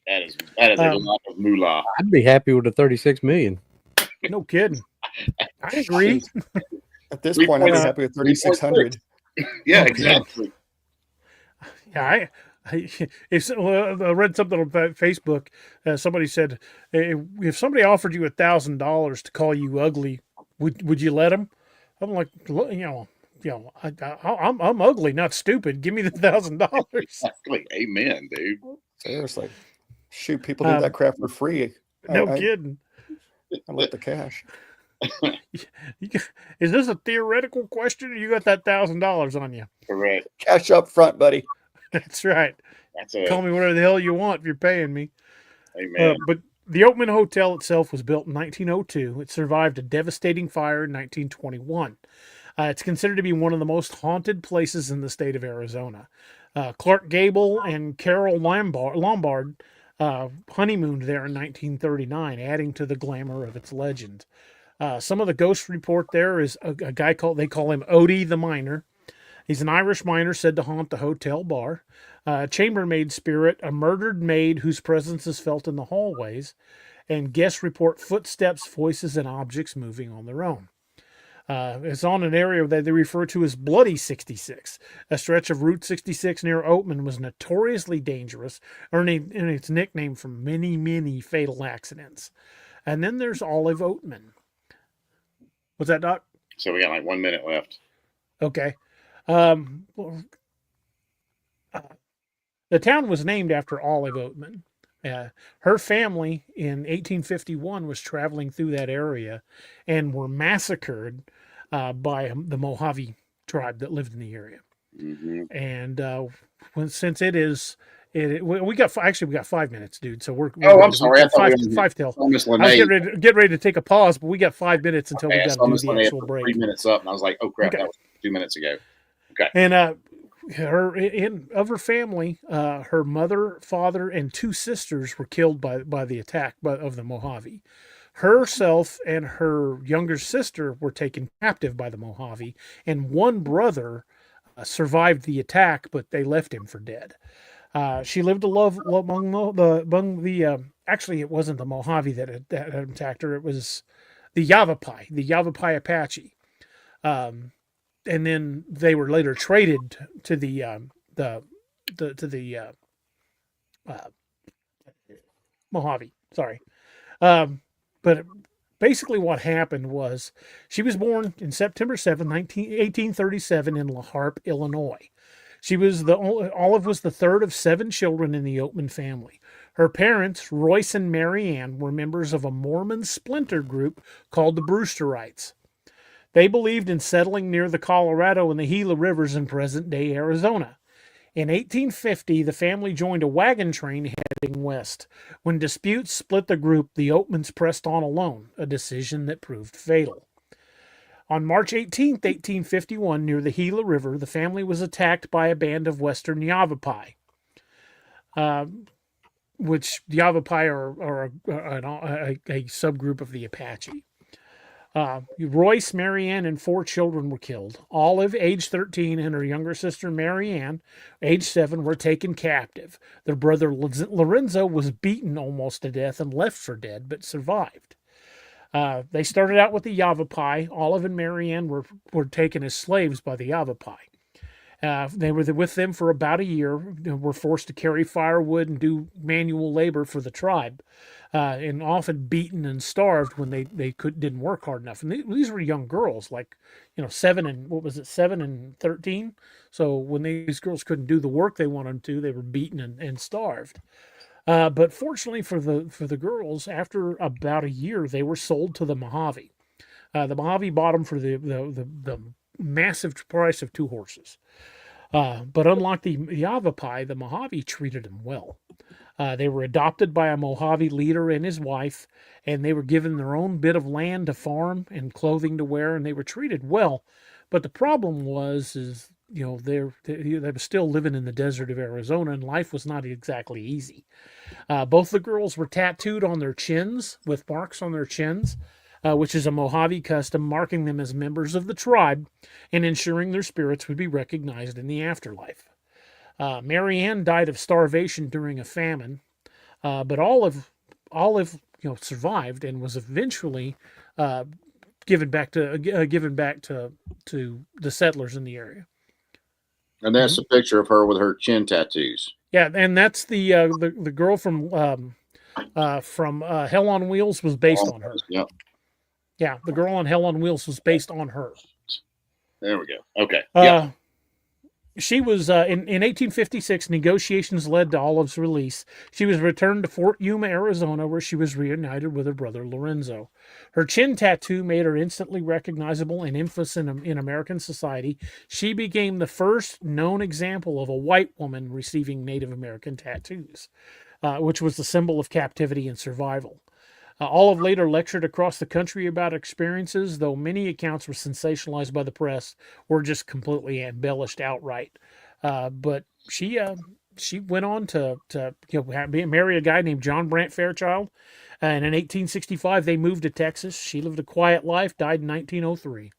That is a lot of moolah. I'd be happy with the 36 million. No kidding. I agree. At this point, I'd be happy with 3,600. Yeah, Okay. exactly. Yeah, I read something on Facebook. Somebody said, if somebody offered you $1,000 to call you ugly, would you let them? I'm like, I'm ugly, not stupid. Give me the $1,000. Exactly. Amen, dude. Seriously. Shoot, people do that crap for free. No kidding. I like the cash. Is this a theoretical question, or you got that $1,000 on you? Correct. Cash up front, buddy. That's right. That's it. Call me whatever the hell you want if you're paying me. Amen. But the Oatman Hotel itself was built in 1902. It survived a devastating fire in 1921. It's considered to be one of the most haunted places in the state of Arizona. Clark Gable and Carol Lombard honeymooned there in 1939, adding to the glamour of its legend. Some of the ghost report there is a guy they call him Odie the Miner. He's an Irish miner said to haunt the hotel bar. Chambermaid spirit, a murdered maid whose presence is felt in the hallways, and guests report footsteps, voices, and objects moving on their own. It's on an area that they refer to as Bloody 66. A stretch of Route 66 near Oatman was notoriously dangerous, earning its nickname from many, many fatal accidents. And then there's Olive Oatman. What's that, Doc? So we got like 1 minute left. Okay. The town was named after Olive Oatman. Her family in 1851 was traveling through that area and were massacred by the Mojave tribe that lived in the area. Mm-hmm. And since we got 5 minutes, dude. So we're I'm sorry. I thought five till. I was Lene. get ready to take a pause, but we got 5 minutes until we got to do Miss the Lene actual put break. 3 minutes up, and I was like, "Oh crap, Okay. that was 2 minutes ago." Okay. And of her family, her mother, father, and 2 sisters were killed by the attack of the Mojave. Herself and her younger sister were taken captive by the Mojave, and 1 brother survived the attack, but they left him for dead. She lived a love among the actually, it wasn't the Mojave that had attacked her. It was the Yavapai Apache. And then they were later traded to the Mojave. Sorry, but basically what happened was she was born in September 7, 1837 in La Harpe, Illinois. Olive was the third of 7 children in the Oatman family. Her parents, Royce and Mary Ann, were members of a Mormon splinter group called the Brewsterites. They believed in settling near the Colorado and the Gila rivers in present-day Arizona. In 1850, the family joined a wagon train heading west. When disputes split the group, the Oatmans pressed on alone, a decision that proved fatal. On March 18, 1851, near the Gila River, the family was attacked by a band of Western Yavapai, which Yavapai are a subgroup of the Apache. Royce, Mary Ann, and 4 children were killed. Olive, age 13, and her younger sister, Mary Ann, age 7, were taken captive. Their brother, Lorenzo, was beaten almost to death and left for dead, but survived. They started out with the Yavapai. Olive and Mary Ann were taken as slaves by the Yavapai. They were with them for about a year, were forced to carry firewood and do manual labor for the tribe, and often beaten and starved when they didn't work hard enough. And these were young girls, like 7 and 13. So when these girls couldn't do the work they wanted them to, they were beaten and starved. But fortunately for the girls, after about a year, they were sold to the Mojave. The Mojave bought them for the massive price of 2 horses. But unlike the Yavapai, the Mojave treated them well. They were adopted by a Mojave leader and his wife, and they were given their own bit of land to farm and clothing to wear, and they were treated well. But the problem was they were still living in the desert of Arizona, and life was not exactly easy. Both the girls were tattooed on their chins with marks on their chins, which is a Mojave custom, marking them as members of the tribe and ensuring their spirits would be recognized in the afterlife. Mary Ann died of starvation during a famine, but Olive survived and was eventually given back to the settlers in the area. And that's a picture of her with her chin tattoos. Yeah, and that's the girl from Hell on Wheels was based on her. Yep. Yeah, the girl on Hell on Wheels was based on her. There we go. Okay. Yeah. She was in 1856. Negotiations led to Olive's release. She was returned to Fort Yuma, Arizona, where she was reunited with her brother Lorenzo. Her chin tattoo made her instantly recognizable and infamous in American society. She became the first known example of a white woman receiving Native American tattoos, which was the symbol of captivity and survival. Olive later lectured across the country about experiences, though many accounts were sensationalized by the press or just completely embellished outright. But she went on to marry a guy named John Brant Fairchild, and in 1865 they moved to Texas. She lived a quiet life, died in 1903.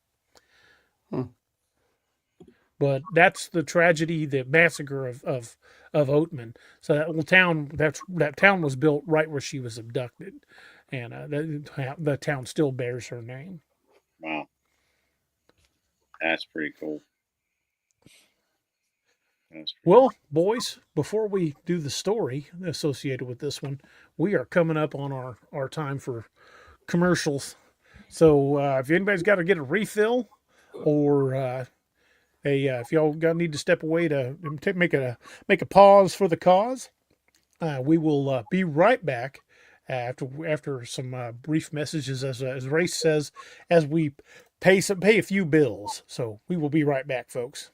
But that's the tragedy, the massacre of Oatman. So that little town, that town was built right where she was abducted. And the town still bears her name. Wow. That's pretty cool. Well, boys, before we do the story associated with this one, we are coming up on our time for commercials. So if anybody's got to get a refill, or if y'all need to step away to make a pause for the cause, we will be right back after some brief messages, as Race says, as we pay a few bills. So we will be right back, folks.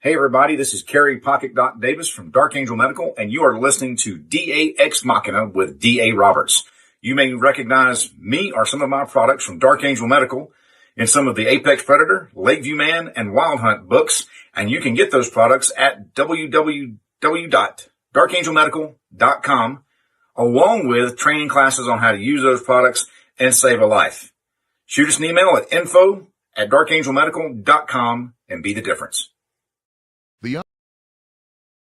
Hey everybody, this is Kerry Pocket Doc Davis from Dark Angel Medical, and you are listening to DA Ex Machina with DA Roberts. You may recognize me or some of my products from Dark Angel Medical in some of the Apex Predator, Lakeview Man, and Wild Hunt books, and you can get those products at www.darkangelmedical.com, along with training classes on how to use those products and save a life. Shoot us an email at info@darkangelmedical.com and be the difference.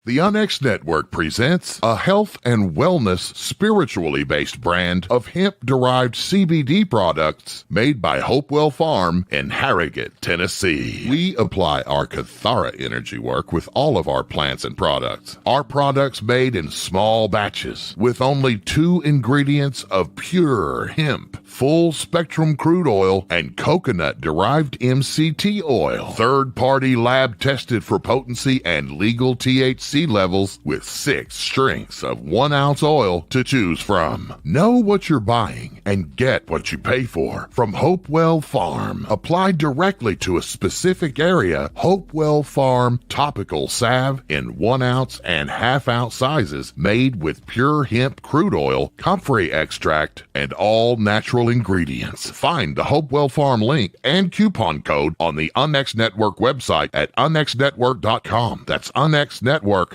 The Unx Network presents a health and wellness spiritually based brand of hemp-derived CBD products made by Hopewell Farm in Harrogate, Tennessee. We apply our Kathara energy work with all of our plants and products. Our products made in small batches with only 2 ingredients of pure hemp, full spectrum crude oil, and coconut-derived MCT oil. Third-party lab tested for potency and legal THC levels with 6 strengths of 1 ounce oil to choose from. Know what you're buying and get what you pay for from Hopewell Farm. Applied directly to a specific area, Hopewell Farm topical salve in 1 ounce and ½ ounce sizes made with pure hemp crude oil, comfrey extract, and all natural ingredients. Find the Hopewell Farm link and coupon code on the Unx Network website at unxnetwork.com. That's unxnetwork.com.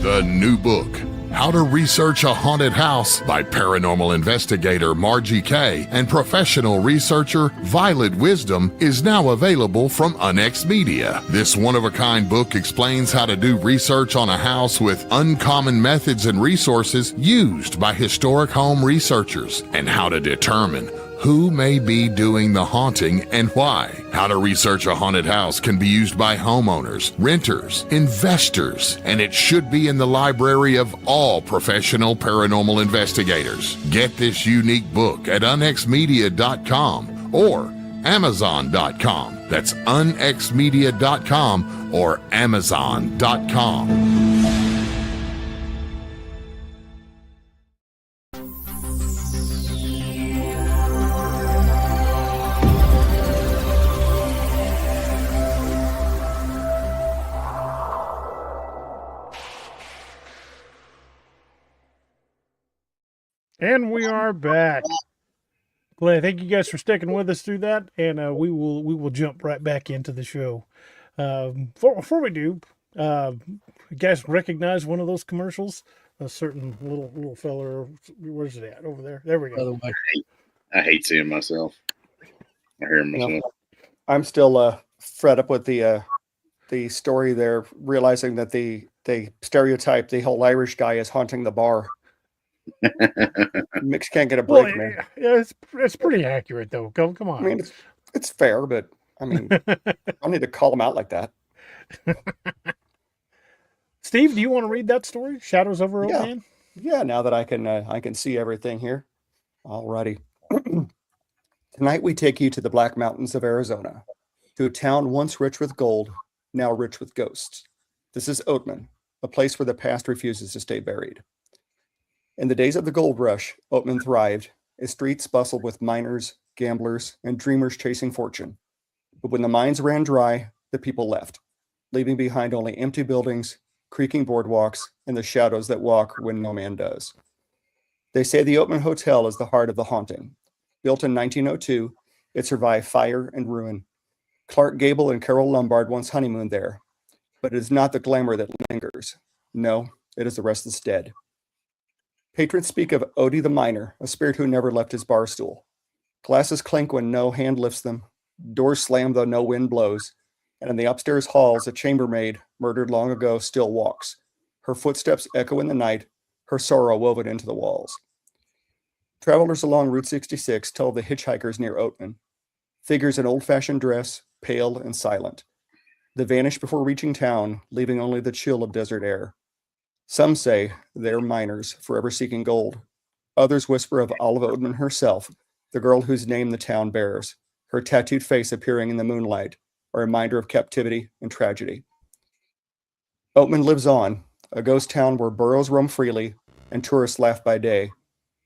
The new book, How to Research a Haunted House by paranormal investigator Margie Kay and professional researcher Violet Wisdom, is now available from Unx Media. This one-of-a-kind book explains how to do research on a house with uncommon methods and resources used by historic home researchers, and how to determine who may be doing the haunting and why. How to Research a Haunted House can be used by homeowners, renters, investors, and it should be in the library of all professional paranormal investigators. Get this unique book at unxmedia.com or amazon.com. That's unxmedia.com or amazon.com. And we are back. Glad. Thank you guys for sticking with us through that, and we will jump right back into the show. Before we do, you guys recognize one of those commercials? A certain little fella. Where's it at? Over there. There we go. I hate seeing myself. I hear myself. I'm still fed up with the story there, realizing that they stereotype the whole Irish guy as haunting the bar. Mix can't get a break, man. Yeah, it's pretty accurate though. Come on. I mean, it's fair, but I mean, I need to call him out like that. Steve, do you want to read that story? Shadows over Old Man? Yeah. Now that I can see everything here. Alrighty. Tonight we take you to the Black Mountains of Arizona, to a town once rich with gold, now rich with ghosts. This is Oatman, a place where the past refuses to stay buried. In the days of the gold rush, Oatman thrived. Its streets bustled with miners, gamblers, and dreamers chasing fortune. But when the mines ran dry, the people left, leaving behind only empty buildings, creaking boardwalks, and the shadows that walk when no man does. They say the Oatman Hotel is the heart of the haunting. Built in 1902, it survived fire and ruin. Clark Gable and Carol Lombard once honeymooned there, but it is not the glamour that lingers. No, it is the restless dead. Patrons speak of Odie the Miner, a spirit who never left his bar stool. Glasses clink when no hand lifts them, doors slam though no wind blows, and in the upstairs halls a chambermaid, murdered long ago, still walks. Her footsteps echo in the night, her sorrow woven into the walls. Travelers along Route 66 tell of the hitchhikers near Oatman. Figures in old-fashioned dress, pale and silent. They vanish before reaching town, leaving only the chill of desert air. Some say they're miners, forever seeking gold. Others whisper of Olive Oatman herself, the girl whose name the town bears, her tattooed face appearing in the moonlight, a reminder of captivity and tragedy. Oatman lives on, a ghost town where burros roam freely and tourists laugh by day.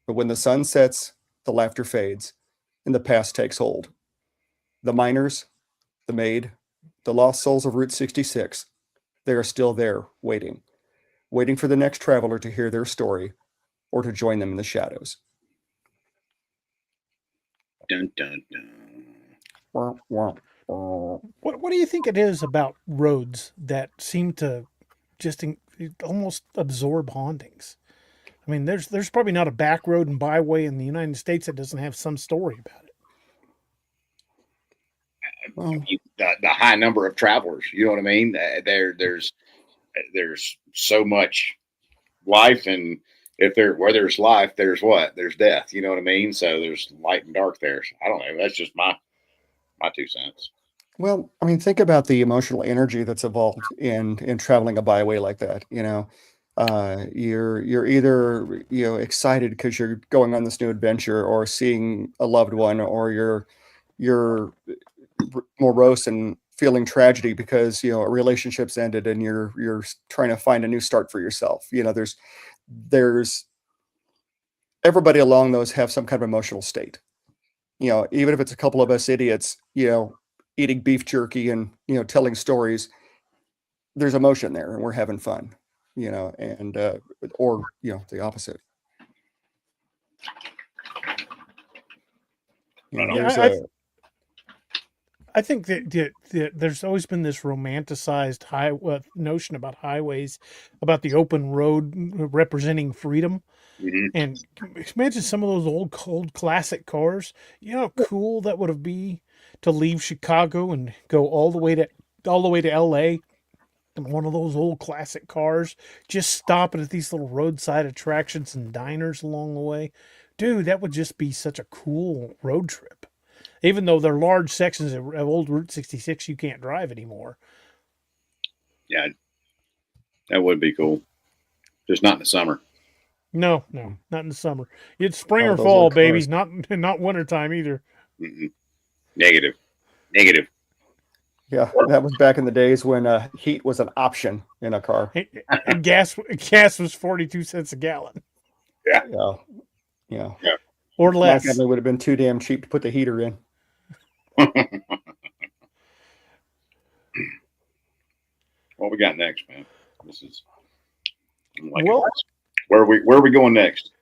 But when the sun sets, the laughter fades, and the past takes hold. The miners, the maid, the lost souls of Route 66, they are still there, waiting for the next traveler to hear their story or to join them in the shadows. Dun, dun, dun. What do you think it is about roads that seem to just almost absorb hauntings? I mean, there's probably not a back road and byway in the United States that doesn't have some story about it. Well, the high number of travelers. You know what I mean? There's so much life, and where there's life, there's what? There's death. You know what I mean? So there's light and dark there. So I don't know. That's just my 2 cents. well, I mean, think about the emotional energy that's involved in traveling a byway like that. You're either excited because you're going on this new adventure, or seeing a loved one, or you're morose and feeling tragedy because a relationship's ended, and you're trying to find a new start for yourself. There's everybody along those have some kind of emotional state. Even if it's a couple of us idiots, eating beef jerky and telling stories, there's emotion there, and we're having fun. And or the opposite. Yeah, I think that there's always been this romanticized notion about highways, about the open road representing freedom. Mm-hmm. And imagine some of those old cold classic cars. You know how cool that would have been to leave Chicago and go all the way to LA in one of those old classic cars, just stopping at these little roadside attractions and diners along the way. Dude, that would just be such a cool road trip. Even though there are large sections of old Route 66 you can't drive anymore. Yeah, that would be cool. Just not in the summer. No, not in the summer. It's spring All or those fall, old baby. cars. Not wintertime either. Mm-mm. Negative. Yeah, that was back in the days when heat was an option in a car. And gas was 42 cents a gallon Yeah. or My less. family would have been too damn cheap to put the heater in. What we got next, man? This is Well, where are we going next?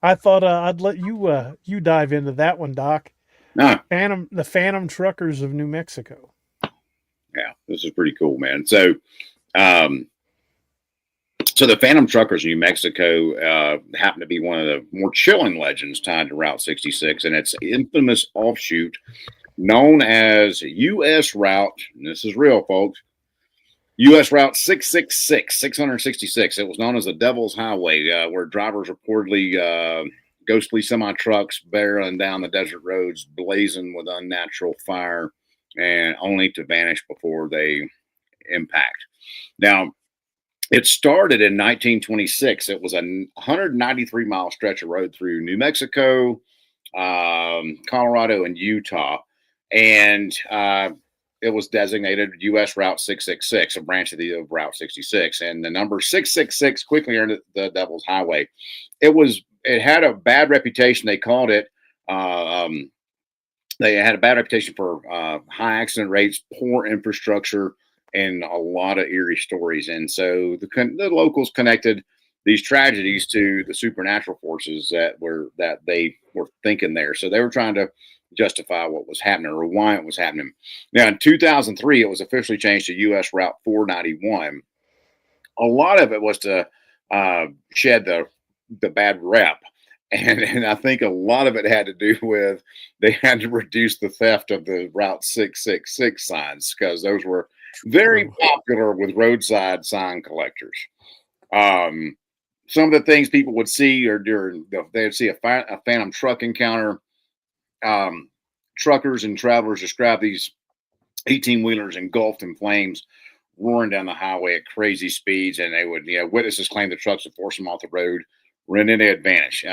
I thought I'd let you dive into that one, Doc. No. The Phantom Truckers of New Mexico. Yeah, this is pretty cool, man. So, so the Phantom Truckers of New Mexico happen to be one of the more chilling legends tied to Route 66 and its infamous offshoot known as U.S. Route. And this is real, folks. U.S. Route 666. It was known as the Devil's Highway, where drivers reportedly ghostly semi-trucks barreling down the desert roads, blazing with unnatural fire, and only to vanish before they impact. Now, it started in 1926. It was a 193-mile stretch of road through New Mexico, Colorado, and Utah. And it was designated U.S. Route 666, a branch of the Route 66. And the number 666 quickly earned the Devil's Highway. It had a bad reputation. They called it, they had a bad reputation for high accident rates, poor infrastructure, and a lot of eerie stories. And so the locals connected these tragedies to the supernatural forces that they were thinking there. So they were trying to justify what was happening or why it was happening. Now, in 2003, it was officially changed to U.S. Route 491. A lot of it was to shed the bad rep. And I think a lot of it had to do with they had to reduce the theft of the Route 666 signs, because those were very popular with roadside sign collectors. Some of the things people would see they'd see a phantom truck encounter. Truckers and travelers describe these 18-wheelers engulfed in flames, roaring down the highway at crazy speeds, and they would, witnesses claim the trucks would force them off the road, and then they'd vanish.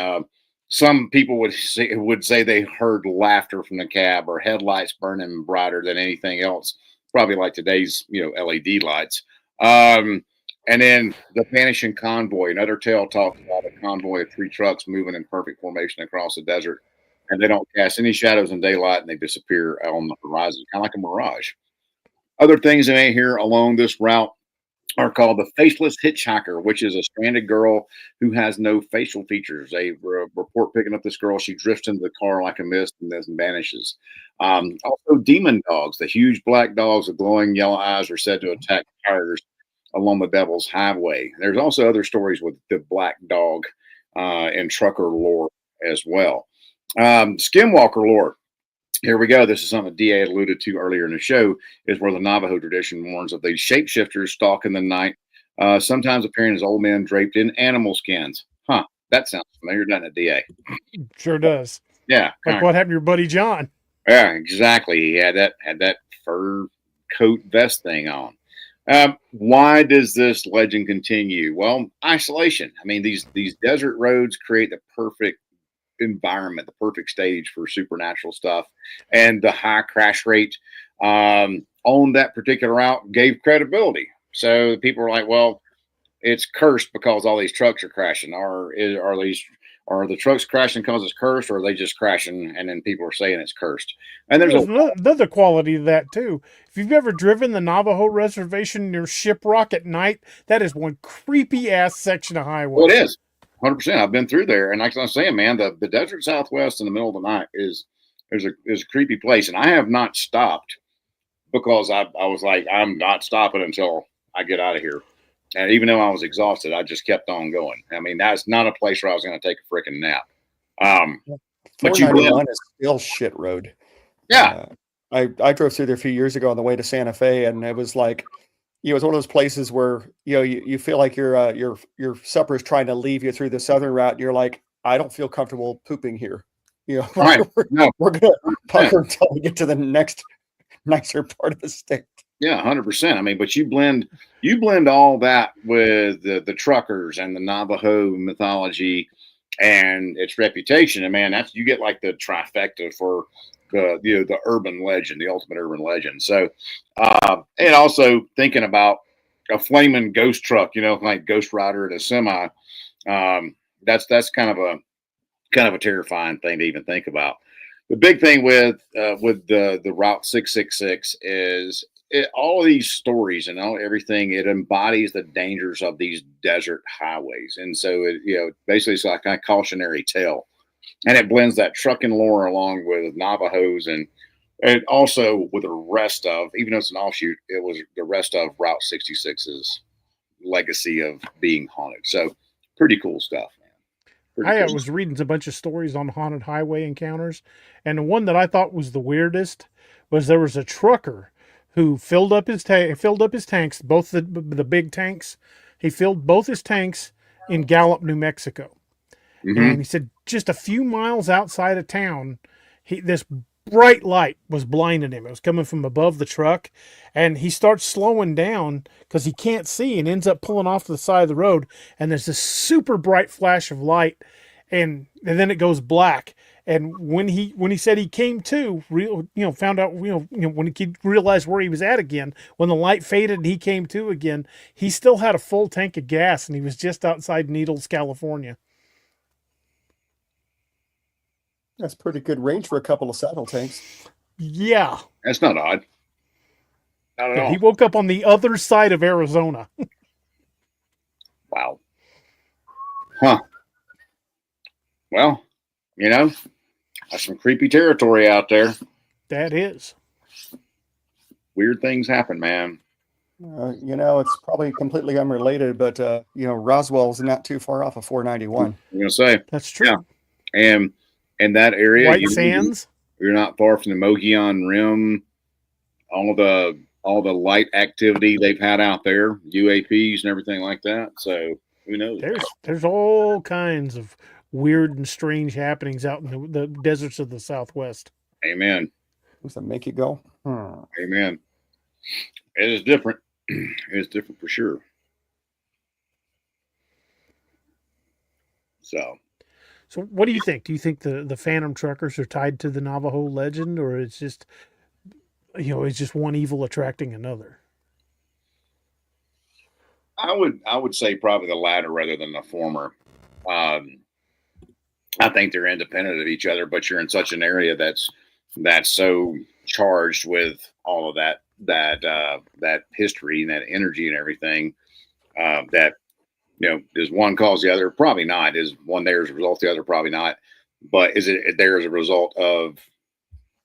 Some people would say they heard laughter from the cab or headlights burning brighter than anything else, probably like today's LED lights. And then the vanishing convoy. Another tale talks about a convoy of 3 trucks moving in perfect formation across the desert, and they don't cast any shadows in daylight, and they disappear on the horizon, kind of like a mirage. Other things they may hear along this route are called the faceless hitchhiker, which is a stranded girl who has no facial features. They report picking up this girl. She drifts into the car like a mist and then vanishes. Also, demon dogs, the huge black dogs with glowing yellow eyes, are said to attack tires along the Devil's Highway. There's also other stories with the black dog and trucker lore as well. Skinwalker lore. Here we go. This is something DA alluded to earlier in the show, is where the Navajo tradition warns of these shapeshifters stalk in the night, sometimes appearing as old men draped in animal skins. Huh. That sounds familiar, doesn't it, DA? Sure does. Yeah. Like what happened to your buddy John? Yeah, exactly. He had that fur coat vest thing on. Why does this legend continue? Well, isolation. I mean, these desert roads create the perfect environment, the perfect stage for supernatural stuff, and the high crash rate on that particular route gave credibility. So people were like, "Well, it's cursed because all these trucks are crashing. Are the trucks crashing because it's cursed, or are they just crashing and then people are saying it's cursed?" And there's another quality to that too. If you've ever driven the Navajo reservation near Shiprock at night, that is one creepy ass section of highway. Well, it is 100%. I've been through there, and like I was saying, man, the desert Southwest in the middle of the night is a creepy place, and I have not stopped because I was like, I'm not stopping until I get out of here. And even though I was exhausted, I just kept on going. I mean, that's not a place where I was going to take a freaking nap. But 491 is still shit road. Yeah. I drove through there a few years ago on the way to Santa Fe, and it was like, it was one of those places where, you feel like your supper is trying to leave you through the southern route. And you're like, I don't feel comfortable pooping here. Right. We're going to pucker until we get to the next nicer part of the state. Yeah, 100%. I mean, but you blend all that with the truckers and the Navajo mythology and its reputation, and man, you get like the trifecta for the urban legend, the ultimate urban legend. So, and also thinking about a flaming ghost truck, like Ghost Rider and a semi. That's kind of a terrifying thing to even think about. The big thing with the Route 666 is all of these stories and everything. It embodies the dangers of these desert highways, and so basically it's like a cautionary tale, and it blends that trucking lore along with Navajos and also with the rest of, even though it's an offshoot, it was the rest of Route 66's legacy of being haunted. So pretty cool stuff. I was reading a bunch of stories on haunted highway encounters, and the one that I thought was the weirdest was there was a trucker who filled up his tanks, both the big tanks. He filled both his tanks in Gallup, New Mexico, and he said just a few miles outside of town, this bright light was blinding him. It was coming from above the truck, and he starts slowing down because he can't see and ends up pulling off to the side of the road. And there's this super bright flash of light, and then it goes black. And when he said he came to, found out, when he realized where he was at again, when the light faded and he came to again, he still had a full tank of gas, and he was just outside Needles, California. That's pretty good range for a couple of saddle tanks. Yeah. That's not odd. Not at all. He woke up on the other side of Arizona. Wow. Huh. Well, that's some creepy territory out there. That is. Weird things happen, man. It's probably completely unrelated, but, Roswell's not too far off of 491. I'm going to say. That's true. Yeah. And in that area, White Sands. You're not far from the Mogollon Rim. All the light activity they've had out there, UAPs and everything like that. So who knows? There's all kinds of weird and strange happenings out in the deserts of the Southwest. Amen. Does that make you go? Amen. It is different. It is different for sure. So what do you think? Do you think the Phantom Truckers are tied to the Navajo legend, or it's just, it's just one evil attracting another? I would say probably the latter rather than the former. I think they're independent of each other, but you're in such an area that's so charged with all of that history and that energy and everything, that does one cause the other? Probably not. Is one there as a result of the other? Probably not. But is it there as a result of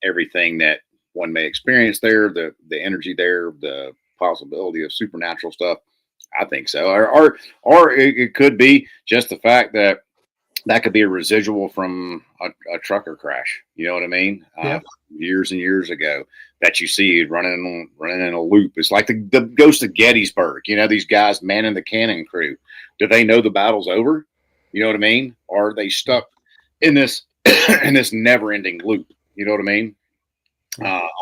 everything that one may experience there, the energy there, the possibility of supernatural stuff? I think so. Or it could be just the fact that that could be a residual from a trucker crash. You know what I mean? Yeah. Years and years ago, that you see running in a loop. It's like the ghost of Gettysburg. You know, these guys manning the cannon crew. Do they know the battle's over? You know what I mean? Or are they stuck in this in this never-ending loop? You know what I mean?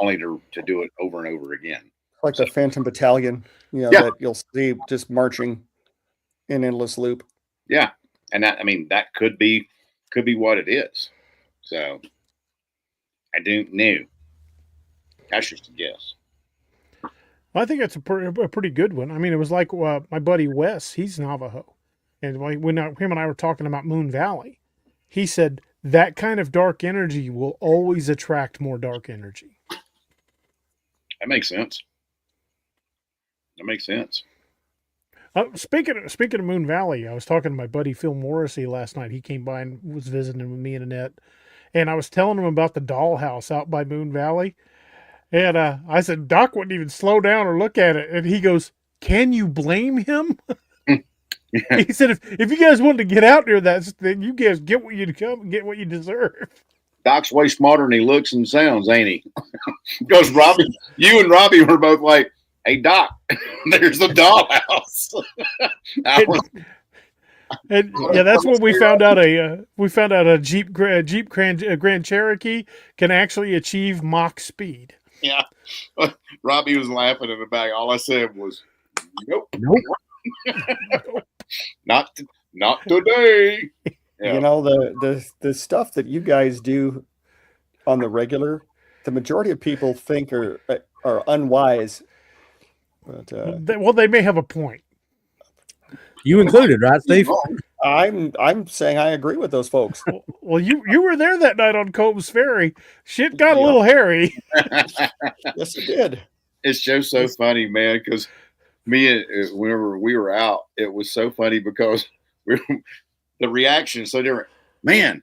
Only to do it over and over again. Like the Phantom Battalion, you know, that you'll see just marching in endless loop. Yeah. And that, I mean, that could be what it is. So I don't know. That's just a guess. Well, I think that's a pretty good one. I mean, it was like my buddy Wes, he's Navajo. And when him and I were talking about Moon Valley, he said that kind of dark energy will always attract more dark energy. That makes sense. That makes sense. Speaking of Moon Valley, I was talking to my buddy Phil Morrissey last night. He came by and was visiting with me and Annette, and I was telling him about the dollhouse out by Moon Valley. And I said, Doc wouldn't even slow down or look at it. And he goes, "Can you blame him?" He said, "If you guys wanted to get out near that thing, you guys get what you deserve." Doc's way smarter than he looks and sounds, ain't he? Because Robbie, you and Robbie were both like, "Hey Doc, there's the dollhouse." And yeah, that's when we found out a Jeep Grand Cherokee can actually achieve Mach speed. Yeah, Robbie was laughing in the back. All I said was, "Nope, not today." Yeah. You know, the stuff that you guys do on the regular, the majority of people think are unwise. But Well, they may have a point. You included, right, Steve? I'm saying I agree with those folks. Well, you were there that night on Combs Ferry. Shit got a little hairy. Yes, it did. It's just so funny, man, because whenever we were out, it was so funny because the reaction is so different. Man,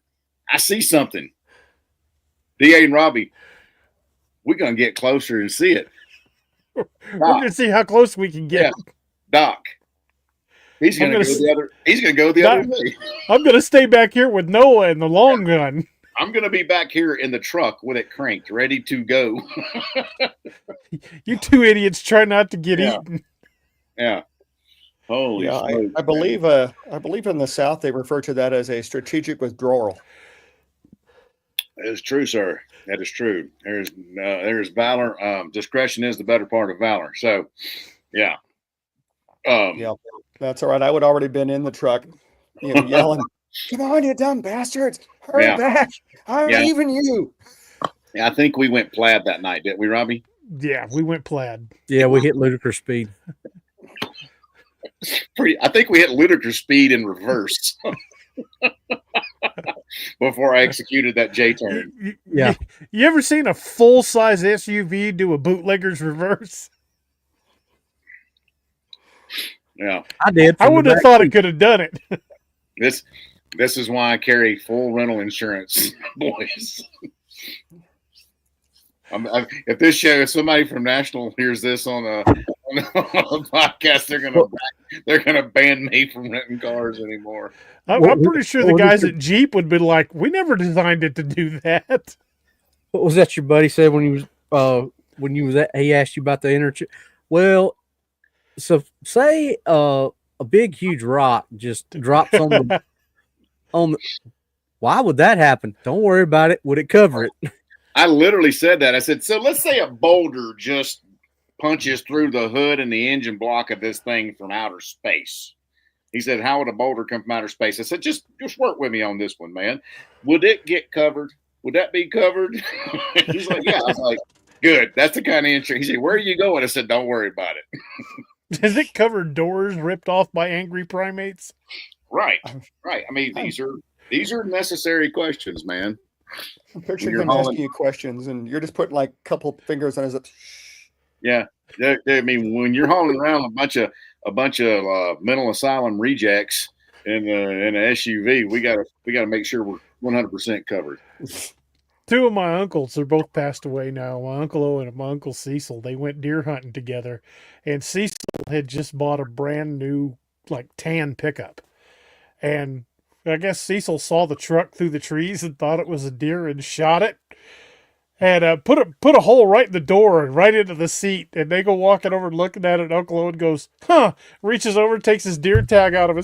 I see something. DA and Robbie, we're going to get closer and see it. We're going to see how close we can get. Yeah. Doc. He's going to go the other way. I'm going to stay back here with Noah and the long gun. I'm going to be back here in the truck with it cranked, ready to go. You two idiots try not to get eaten. Yeah. Holy shit. I believe in the South they refer to that as a strategic withdrawal. That is true, sir. That is true. There's valor. Discretion is the better part of valor. So, yeah. Yeah, that's all right. I would already been in the truck, yelling, "Come on, you dumb bastards! Hurry back! I'm leaving you." Yeah, I think we went plaid that night, didn't we, Robbie? Yeah, we went plaid. Yeah, we hit ludicrous speed. I think we hit ludicrous speed in reverse before I executed that J turn. Yeah. You ever seen a full size SUV do a bootlegger's reverse? Yeah, I did. I would have thought it could have done it. This is why I carry full rental insurance, boys. If somebody from National hears this on a podcast, they're gonna ban me from renting cars anymore. I'm pretty sure the guys at Jeep would be like, "We never designed it to do that." What was that your buddy said when you was he asked you about the interchange? Well, so say a big huge rock just drops on the why would that happen? Don't worry about it. Would it cover it? I literally said that. I said, so let's say a boulder just punches through the hood and the engine block of this thing from outer space. He said, how would a boulder come from outer space? I said, just work with me on this one, man. Would it get covered? Would that be covered? He's like, yeah. I was like, good. That's the kind of insurance. He said, where are you going? I said, don't worry about it. Does it cover doors ripped off by angry primates? Right. I mean, these are necessary questions, man. I'm picturing him asking you questions, and you're just putting like a couple fingers on his lips. Yeah, I mean, when you're hauling around a bunch of mental asylum rejects in an SUV, we gotta make sure we're 100% covered. Two of my uncles are both passed away now. My Uncle Owen and my Uncle Cecil. They went deer hunting together, and Cecil had just bought a brand new like tan pickup, and I guess Cecil saw the truck through the trees and thought it was a deer and shot it. And put a hole right in the door and right into the seat. And they go walking over and looking at it. And Uncle Owen goes, "Huh?" Reaches over, takes his deer tag out of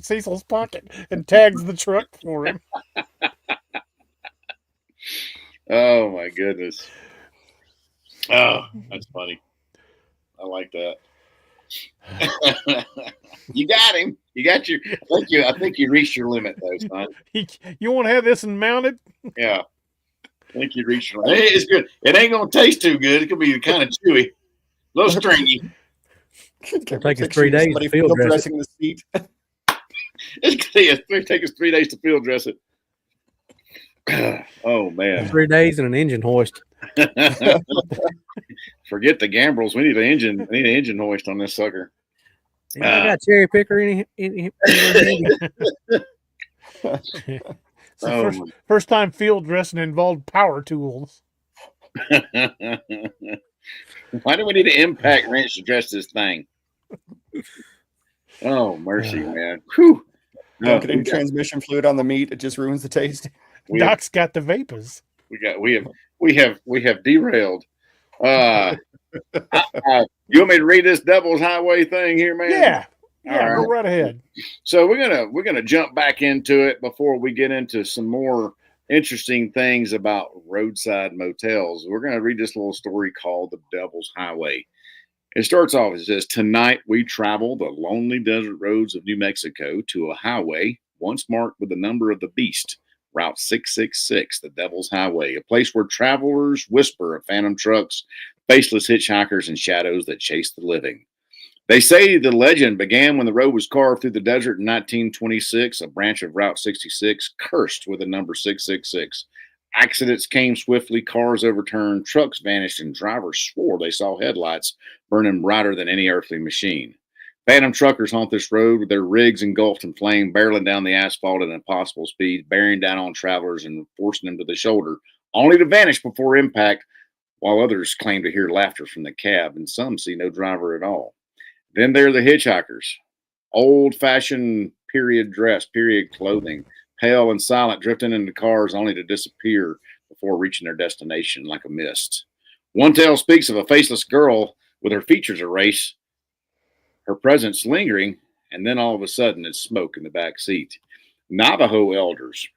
Cecil's pocket, and tags the truck for him. Oh my goodness. Oh, that's funny. I like that. You got him. You got your. I think you reached your limit, though, son. You want to have this one mounted? Yeah. I think you reached your limit. It's good. It ain't gonna taste too good. It's gonna be kind of chewy, a little stringy. It'll take us 3 days to field dress dressing the seat. It's gonna take us 3 days to field dress it. Oh man. 3 days and an engine hoist. Forget the gambrels. We need an engine. I need an engine hoist on this sucker. I got a cherry picker in First time field dressing involved power tools. Why do we need an impact wrench to dress this thing? Oh mercy, man! Whew. Don't get any transmission fluid on the meat; it just ruins the taste. Doc's got the vapors. We have derailed. You want me to read this Devil's Highway thing here, man? Yeah. All Go right ahead. So we're gonna jump back into it before we get into some more interesting things about roadside motels. We're gonna read this little story called The Devil's Highway. It starts off, it says, "Tonight we travel the lonely desert roads of New Mexico to a highway once marked with the number of the beast, Route 666, the Devil's Highway, a place where travelers whisper of phantom trucks, faceless hitchhikers, and shadows that chase the living. They say the legend began when the road was carved through the desert in 1926, a branch of Route 66 cursed with the number 666. Accidents came swiftly, cars overturned, trucks vanished, and drivers swore they saw headlights burning brighter than any earthly machine. Phantom truckers haunt this road with their rigs engulfed in flame, barreling down the asphalt at impossible speed, bearing down on travelers and forcing them to the shoulder, only to vanish before impact, while others claim to hear laughter from the cab, and some see no driver at all. Then there are the hitchhikers, old-fashioned period dress, period clothing, pale and silent, drifting into cars only to disappear before reaching their destination like a mist. One tale speaks of a faceless girl with her features erased, her presence lingering, and then all of a sudden it's smoke in the back seat. Navajo elders,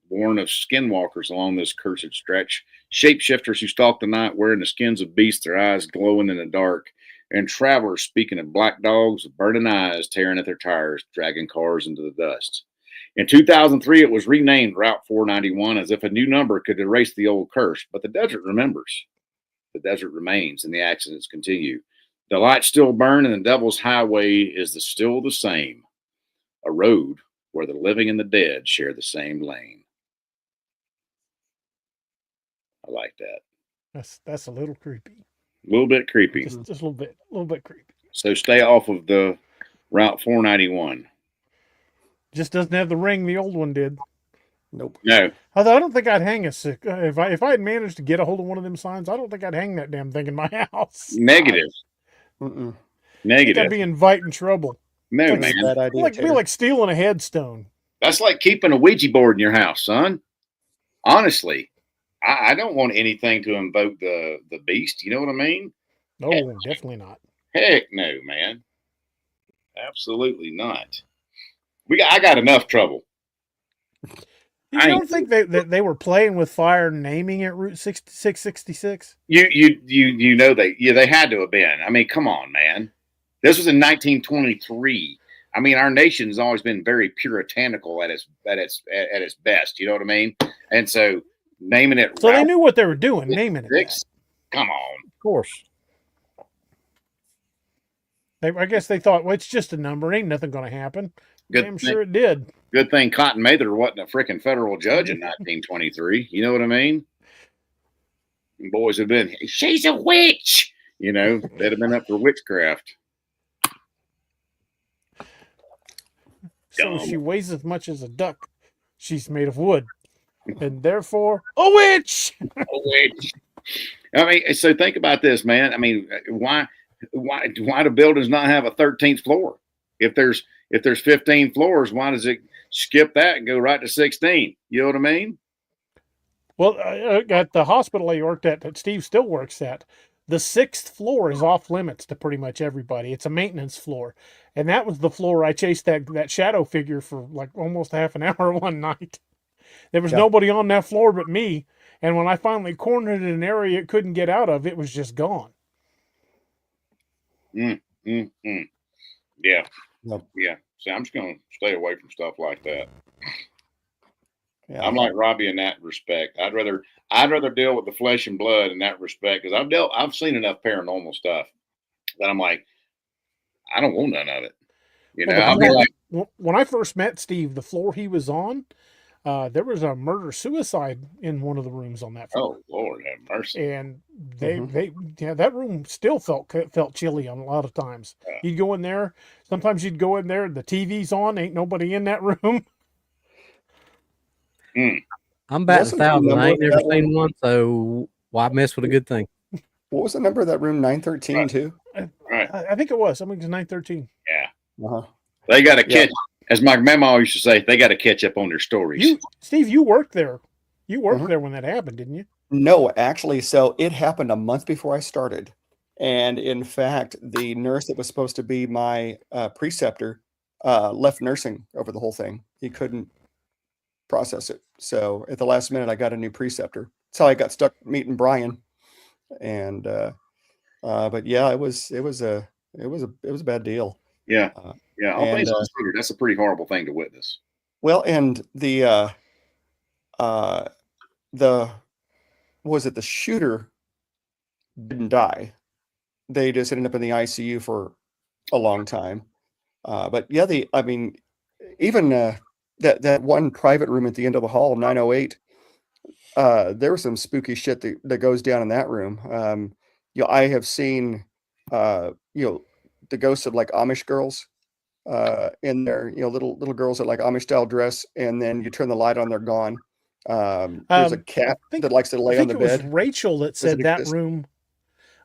born of skinwalkers along this cursed stretch, shapeshifters who stalk the night wearing the skins of beasts, their eyes glowing in the dark, and travelers speaking of black dogs with burning eyes tearing at their tires, dragging cars into the dust. In 2003, it was renamed Route 491 as if a new number could erase the old curse, but the desert remembers. The desert remains, and the accidents continue. The lights still burn, and the Devil's Highway is still the same, a road where the living and the dead share the same lane. I like that. That's a little creepy. A little bit creepy. Just a little bit creepy. So stay off of the Route 491. Just doesn't have the ring the old one did. Nope. No. Although I don't think I'd hang if I had managed to get a hold of one of them signs. I don't think I'd hang that damn thing in my house. Negative. Mm-mm. Negative. I'd be inviting trouble. No, That's man. Bad idea. Be like stealing a headstone. That's like keeping a Ouija board in your house, son. Honestly, I don't want anything to invoke the beast. You know what I mean? No, definitely not. Heck no, man. Absolutely not. I got enough trouble. You don't think they were playing with fire, naming it Route 666? You know they had to have been. I mean, come on, man. This was in 1923. I mean, our nation's always been very puritanical at its best. You know what I mean? And so naming it. So they knew what they were doing, naming it. That. Come on. Of course. I guess they thought, well, it's just a number. Ain't nothing going to happen. I'm sure it did. Good thing Cotton Mather wasn't a freaking federal judge in 1923. You know what I mean? And boys have been, she's a witch. You know, they'd have been up for witchcraft. So she weighs as much as a duck. She's made of wood. And therefore, a witch! A witch. I mean, so think about this, man. I mean, why do buildings not have a 13th floor? If there's 15 floors, why does it skip that and go right to 16. You know what I mean? Well, at the hospital I worked at, that Steve still works at, the 6th floor is off limits to pretty much everybody. It's a maintenance floor. And that was the floor I chased that shadow figure for like almost half an hour one night. There was nobody on that floor but me. And when I finally cornered it in an area it couldn't get out of, it was just gone. Yeah. Yep. Yeah. See, I'm just going to stay away from stuff like that. Yeah. I'm like Robbie in that respect. I'd rather deal with the flesh and blood in that respect because I've seen enough paranormal stuff that I'm like, I don't want none of it. You know, I'll be like, when I first met Steve, the floor he was on, there was a murder suicide in one of the rooms on that floor. oh Lord have mercy. And that room still felt chilly on a lot of times. Yeah. You'd go in there. Sometimes you'd go in there. The TV's on. Ain't nobody in that room. I'm batting Wasn't the 1,000. I number ain't of never that seen one, so why mess with a good thing? What was the number of that room? 913 Right. too. Right. I think it was. I think it was 913. Yeah. Uh-huh. They got to catch, as my grandma used to say, they got to catch up on their stories. Steve, you worked there. You worked there when that happened, didn't you? No, actually, so it happened a month before I started. And in fact, the nurse that was supposed to be my preceptor left nursing over the whole thing. He couldn't process it. So at the last minute, I got a new preceptor. That's how I got stuck meeting Brian. And but yeah, it was a bad deal. Yeah. Yeah. All and, things considered, that's a pretty horrible thing to witness. Well, and the shooter didn't die. They just ended up in the ICU for a long time. But yeah, even that one private room at the end of the hall, 908, there was some spooky shit that goes down in that room. I have seen, the ghosts of like Amish girls in there, little girls that like Amish style dress, and then you turn the light on, they're gone. There's a cat that likes to lay on the bed. I think it was Rachel that said that exist? room.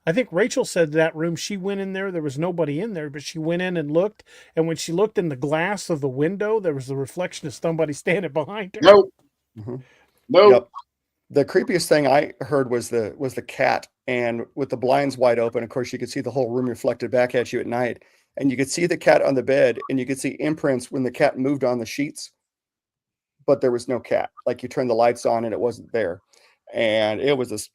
I think Rachel said that room. She went in there. There was nobody in there, but she went in and looked. And when she looked in the glass of the window, there was the reflection of somebody standing behind her. Nope. Mm-hmm. Nope. Yep. The creepiest thing I heard was the cat, and with the blinds wide open, of course, you could see the whole room reflected back at you at night, and you could see the cat on the bed, and you could see imprints when the cat moved on the sheets, but there was no cat. Like you turned the lights on and it wasn't there, and it was this.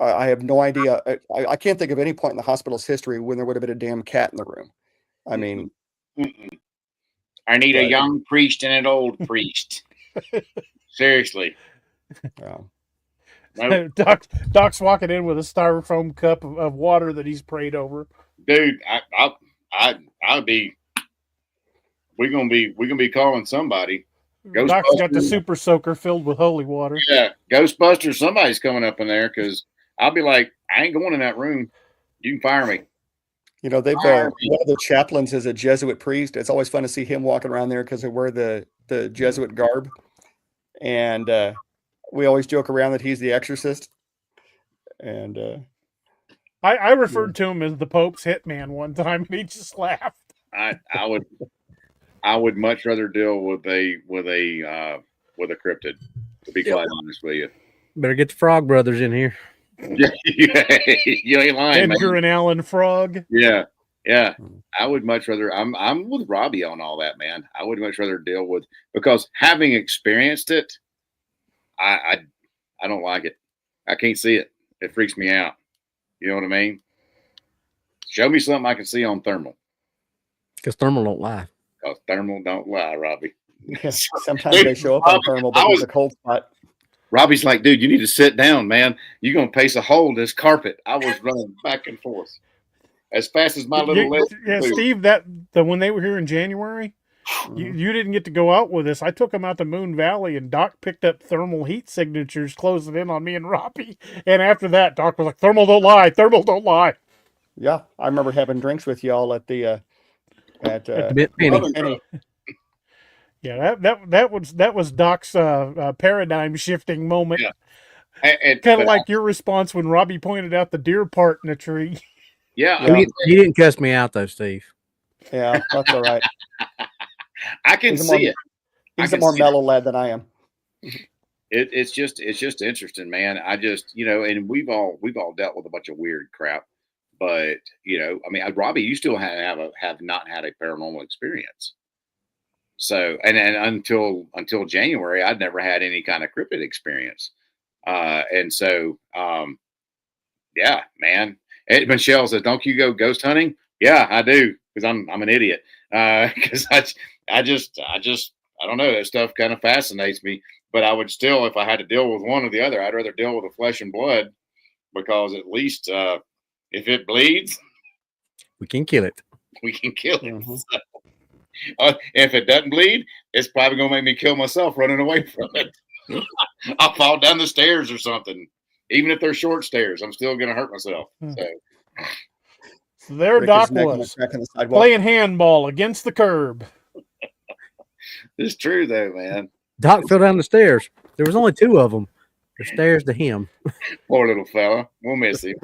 I have no idea. I can't think of any point in the hospital's history when there would have been a damn cat in the room. I mean, I need a young priest and an old priest. Seriously. Nope. Doc's walking in with a styrofoam cup of water that he's prayed over. Dude, I'll be. We're gonna be calling somebody. Doc's got the super soaker filled with holy water. Yeah, Ghostbusters. Somebody's coming up in there because I'll be like, I ain't going in that room. You can fire me. They've one of the chaplains is a Jesuit priest. It's always fun to see him walking around there because they wear the Jesuit garb, and we always joke around that he's the exorcist. And I referred to him as the Pope's hitman one time, and he just laughed. I would much rather deal with a cryptid, to be quite honest with you. Better get the Frog Brothers in here. Yeah, you ain't lying, Edgar man. and Alan Frog. Yeah. I would much rather. I'm with Robbie on all that, man. I would much rather deal with, because having experienced it, I don't like it. I can't see it. It freaks me out. You know what I mean? Show me something I can see on thermal. Because thermal don't lie. Because thermal don't lie, Robbie. Sometimes they show up on thermal, but it's a cold spot. Robbie's like, dude, you need to sit down, man. You're going to pace a hole in this carpet. I was running back and forth as fast as my little legs. Yeah, Steve, when they were here in January, you didn't get to go out with us. I took them out to Moon Valley, and Doc picked up thermal heat signatures closing in on me and Robbie. And after that, Doc was like, thermal don't lie. Thermal don't lie. Yeah, I remember having drinks with y'all at the Penny. Yeah, that was Doc's paradigm shifting moment. Yeah. Kind of like your response when Robbie pointed out the deer part in the tree. Yeah. He didn't cuss me out though, Steve. Yeah, that's all right. I can see it. He's a more mellow lad than I am. It's just interesting, man. I just, and we've all dealt with a bunch of weird crap, but I mean, Robbie, you still have not had a paranormal experience. So, and until January, I'd never had any kind of cryptid experience. And so, yeah, man. Michelle says, "Don't you go ghost hunting?" Yeah, I do, because I'm an idiot. Because I don't know. That stuff kind of fascinates me. But I would still, if I had to deal with one or the other, I'd rather deal with the flesh and blood, because at least if it bleeds, we can kill it. We can kill it. Mhm. So, if it doesn't bleed, it's probably gonna make me kill myself running away from it. I'll fall down the stairs or something. Even if they're short stairs, I'm still gonna hurt myself. So there Break Doc his neck on the was crack in the sidewalk. playing handball against the curb. It's true though, man. Doc fell down the stairs. There was only 2 of them. The stairs to him. Poor little fella. We'll miss him.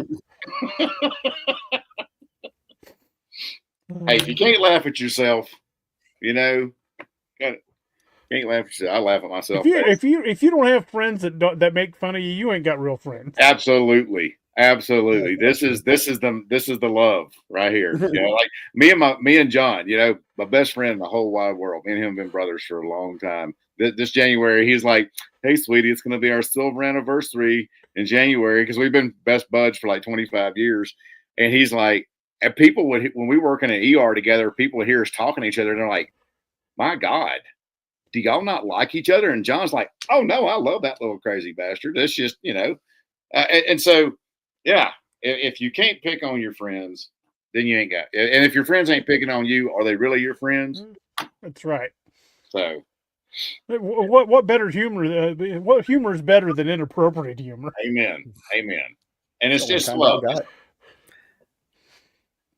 Hey, if you can't laugh at yourself, can't laugh at yourself. I laugh at myself. If you don't have friends that make fun of you, you ain't got real friends. Absolutely. This is the love right here. Like me and John, my best friend in the whole wide world. Me and him have been brothers for a long time. This January, he's like, "Hey, sweetie, it's going to be our silver anniversary in January," because we've been best buds for like 25 years. And he's like, and people when we work in an ER together, people would hear us talking to each other, and they're like, "My God, do y'all not like each other?" And John's like, "Oh no, I love that little crazy bastard. That's just, and so, yeah, if you can't pick on your friends, then you ain't got. And if your friends ain't picking on you, are they really your friends? That's right. So, what better humor? What humor is better than inappropriate humor? amen. And it's just Time love. I got it.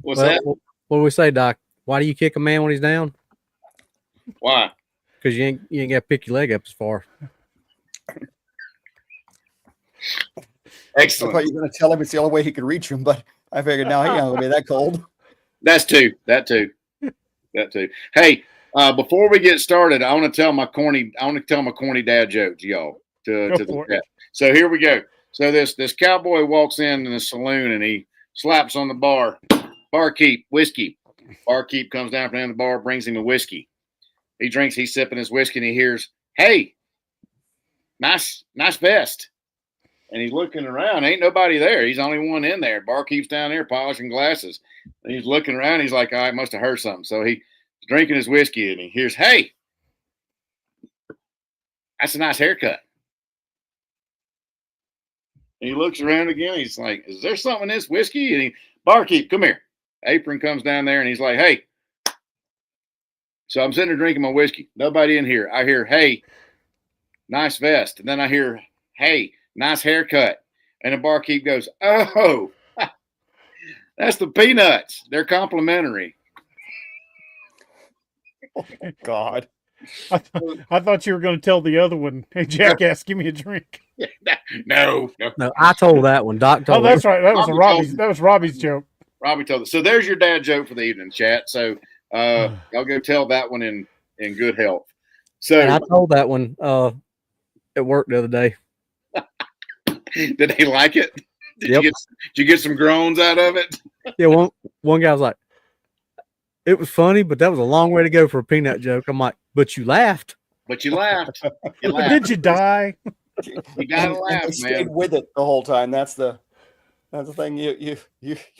What's that? What do we say, Doc? Why do you kick a man when he's down? Why? Because you ain't got to pick your leg up as far. I Excellent. thought you were going to tell him it's the only way he could reach him, but I figured now he ain't going to be that cold. That too. Hey, before we get started, I want to tell my corny dad joke to y'all. To the chat. So here we go. So this cowboy walks in the saloon and he slaps on the bar. Barkeep, whiskey. Barkeep comes down from the end of the bar, brings him a whiskey. He drinks, he's sipping his whiskey, and he hears, "Hey, nice vest." And he's looking around. Ain't nobody there. He's the only one in there. Barkeep's down there polishing glasses. And he's looking around. He's like, I must have heard something. So he's drinking his whiskey, and he hears, "Hey, that's a nice haircut." And he looks around again. He's like, "Is there something in this whiskey?" And Barkeep, come here. Apron comes down there, and he's like, "Hey." So I'm sitting there drinking my whiskey. Nobody in here. I hear, "Hey, nice vest." And then I hear, "Hey, nice haircut." And the barkeep goes, "Oh, that's the peanuts. They're complimentary." Oh, God. I thought you were going to tell the other one, "Hey, jackass, give me a drink." No. No, I told that one. Doc told Oh, that's right. That was Robbie's joke. Robbie told us. So there's your dad joke for the evening, chat. So I'll go tell that one in good health. So And I told that one at work the other day. Did they like it? Yep. Did you get some groans out of it? Yeah, one guy was like, "It was funny, but that was a long way to go for a peanut joke." I'm like, "But you laughed." But you laughed. You But laughed. did you die? You gotta And laugh, they stayed man. with it the whole time. That's the thing. You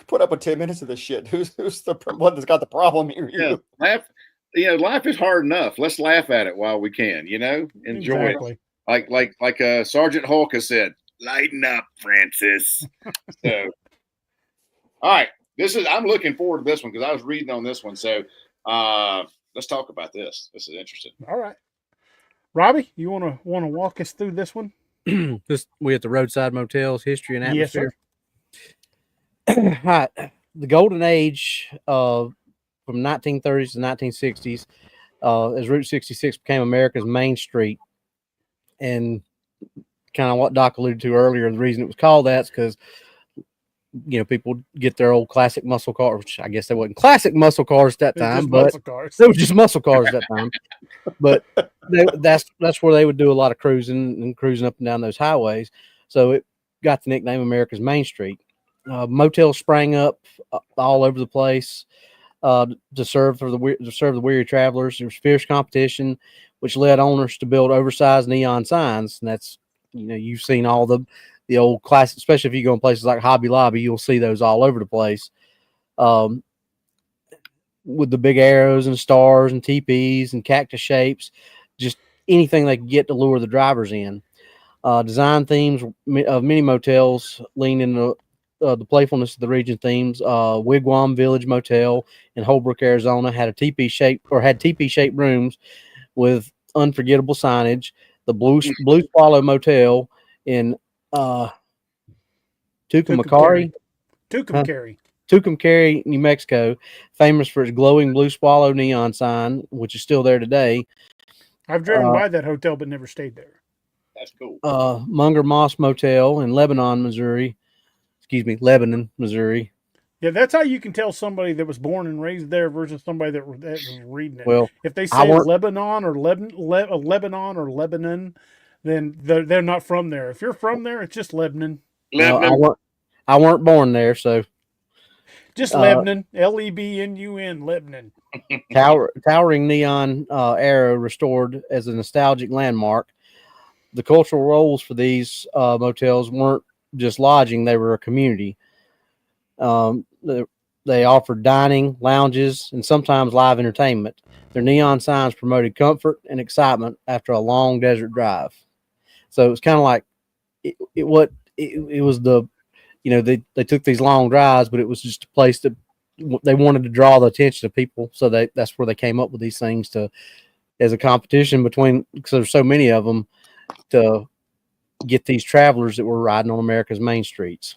put up with 10 minutes of this shit. Who's the one that's got the problem here? Yeah, laugh. Life is hard enough. Let's laugh at it while we can. Enjoy Exactly. it. Like Sergeant Hulk has said, "Lighten up, Francis." So, all right, I'm looking forward to this one because I was reading on this one. So, let's talk about this. This is interesting. All right. Robbie, you want to walk us through this one? We at the roadside motels, history and Yes, sir. atmosphere. Right. The golden age from 1930s to 1960s, as Route 66 became America's main street. And kind of what Doc alluded to earlier, the reason it was called that is because, people get their old classic muscle cars, which I guess they wasn't classic muscle cars at that They're time, just but muscle cars. they were just muscle cars at that time. But that's where they would do a lot of cruising and cruising up and down those highways. So it got the nickname America's Main Street. Motels sprang up all over the place to serve the weary travelers. There was fierce competition, which led owners to build oversized neon signs, and that's you've seen all the old classic, especially if you go in places like Hobby Lobby, you'll see those all over the place. With the big arrows and stars and teepees and cactus shapes, just anything they could get to lure the drivers in. Design themes of many motels lean into the playfulness of the region themes. Wigwam Village Motel in Holbrook, Arizona, had teepee shaped rooms with unforgettable signage. The Blue Swallow Motel in Tucumcari, New Mexico, famous for its glowing Blue Swallow neon sign, which is still there today. I've driven by that hotel but never stayed there. That's cool. Munger Moss Motel in Lebanon, Missouri. Yeah, that's how you can tell somebody that was born and raised there versus somebody that was reading it. Well, if they say Lebanon or Lebanon, then they're not from there. If you're from there, it's just Lebanon. I weren't born there, so just Lebanon, Lebnun, Lebanon. Towering neon arrow restored as a nostalgic landmark. The cultural roles for these motels weren't just lodging; they were a community. They offered dining, lounges, and sometimes live entertainment. Their neon signs promoted comfort and excitement after a long desert drive. So it was kind of like it was the, they took these long drives, but it was just a place that they wanted to draw the attention of people. So that's where they came up with these things as a competition because there's so many of them, to get these travelers that were riding on America's main streets.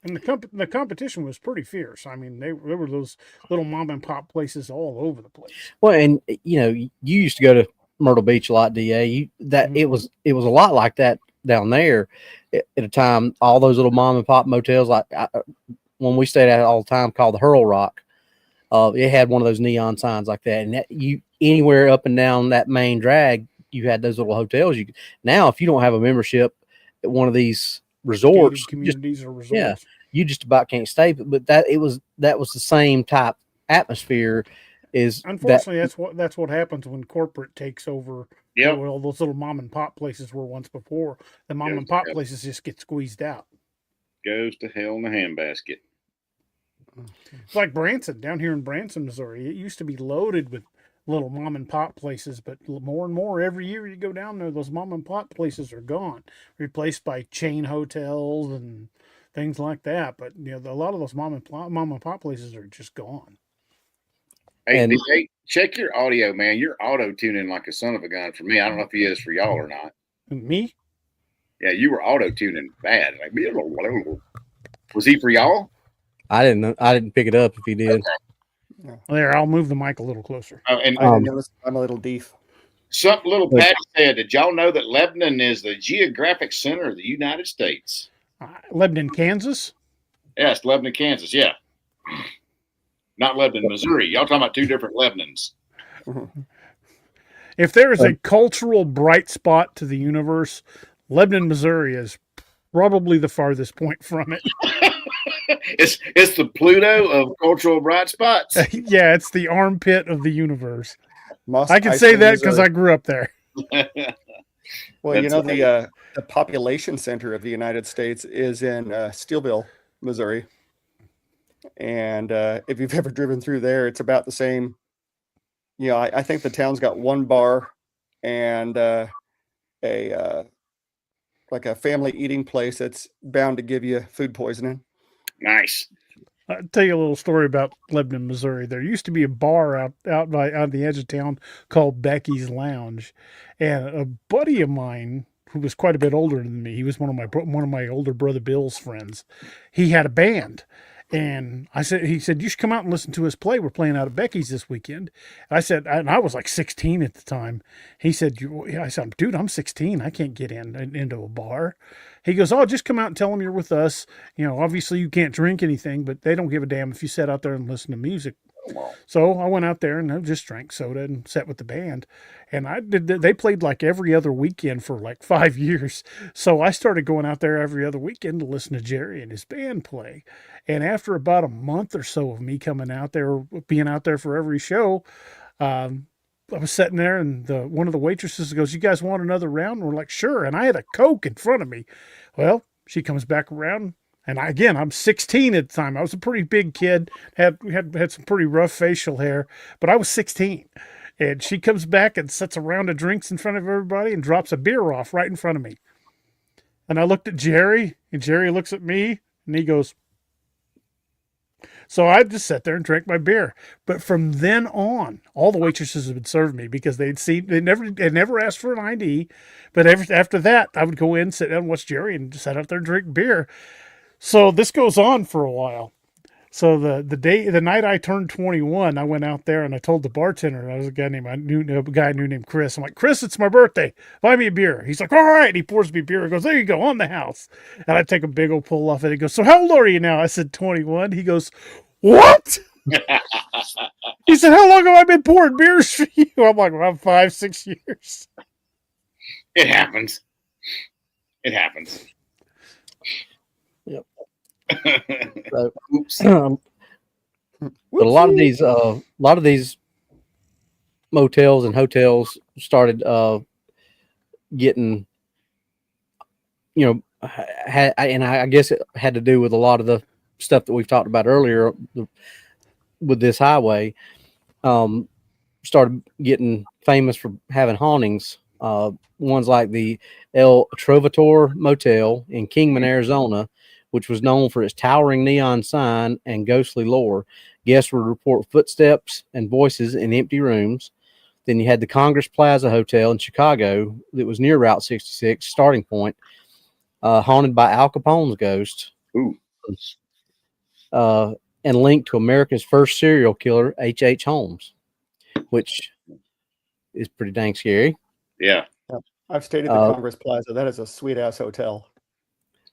And the competition was pretty fierce. I mean, there were those little mom and pop places all over the place. Well, and you used to go to Myrtle Beach a lot, DA. It was a lot like that down there at a time. All those little mom and pop motels, when we stayed at all the time, called the Hurl Rock. It had one of those neon signs like that, and anywhere up and down that main drag, you had those little hotels. Now, if you don't have a membership at one of these resorts, communities or resorts, yeah, you just about can't stay. But that was the same type atmosphere. Unfortunately, that's what happens when corporate takes over. Yeah, all those little mom and pop places were once before. The mom and pop places just get squeezed out. Goes to hell in a handbasket. It's like Branson, down here in Branson, Missouri. It used to be loaded with little mom and pop places, but more and more every year you go down there, those mom and pop places are gone, replaced by chain hotels and things like that. But a lot of those mom and pop places are just gone. Hey, check your audio, man. You're auto tuning like a son of a gun for me. I don't know if he is for y'all or not. Me? Yeah, you were auto tuning bad. Was he for y'all? I didn't pick it up if he did. Okay. There, I'll move the mic a little closer. And I noticed I'm a little deaf. Something little Patty said, did y'all know that Lebanon is the geographic center of the United States? Lebanon, Kansas? Yes, Lebanon, Kansas, yeah. Not Lebanon, Missouri. Y'all talking about two different Lebanons. If there is a cultural bright spot to the universe, Lebanon, Missouri is probably the farthest point from it. It's the Pluto of cultural bright spots. Yeah, it's the armpit of the universe. Mos I can Eisley, say that because Missouri. I grew up there. Well, the population center of the United States is in Steelville, Missouri. And if you've ever driven through there, it's about the same. I think the town's got one bar and like a family eating place that's bound to give you food poisoning. Nice. I'll tell you a little story about Lebanon, Missouri. There used to be a bar out on the edge of town called Becky's Lounge, and a buddy of mine who was quite a bit older than me, he was one of my older brother Bill's friends. He had a band. And he said, you should come out and listen to us play. We're playing out at Becky's this weekend. And I was like 16 at the time. I said, dude, I'm 16. I can't get into a bar. He goes, "Oh, just come out and tell them you're with us. You know, obviously you can't drink anything, but they don't give a damn if you sit out there and listen to music." So I went out there and I just drank soda and sat with the band. And they played like every other weekend for like 5 years. So I started going out there every other weekend to listen to Jerry and his band play. And after about a month or so of me coming out there, being out there for every show, um, I was sitting there and one of the waitresses goes, "You guys want another round?" And we're like, "Sure." And I had a Coke in front of me. Well, she comes back around. And I'm 16 at the time. I was a pretty big kid, had some pretty rough facial hair, but I was 16. And she comes back and sets a round of drinks in front of everybody and drops a beer off right in front of me. And I looked at Jerry, and Jerry looks at me, and he goes. So I just sat there and drank my beer. But from then on, all the waitresses would serve me because they never asked for an ID. But after that, I would go in, sit down, and watch Jerry, and just sit out there and drink beer. So this goes on for a while. So the night I turned 21, I went out there and I told the bartender, I was a guy named Chris. I'm like, "Chris, it's my birthday. Buy me a beer." He's like, "All right." He pours me a beer. He goes, "There you go, on the house." And I take a big old pull off it. He goes, "So how old are you now?" I said, 21. He goes, "What?" He said, "How long have I been pouring beers for you?" I'm like, "Around 5-6 years." It happens. It happens. Yep. Oops. But a lot of these motels and hotels started getting, and I guess it had to do with a lot of the stuff that we've talked about earlier with this highway. Started getting famous for having hauntings. Ones like the El Trovatore Motel in Kingman, Arizona, which was known for its towering neon sign and ghostly lore. Guests would report footsteps and voices in empty rooms. Then you had the Congress Plaza Hotel in Chicago that was near Route 66, starting point, haunted by Al Capone's ghost. Ooh. And linked to America's first serial killer, H.H. Holmes, which is pretty dang scary. Yeah. I've stayed at the Congress Plaza. That is a sweet ass hotel.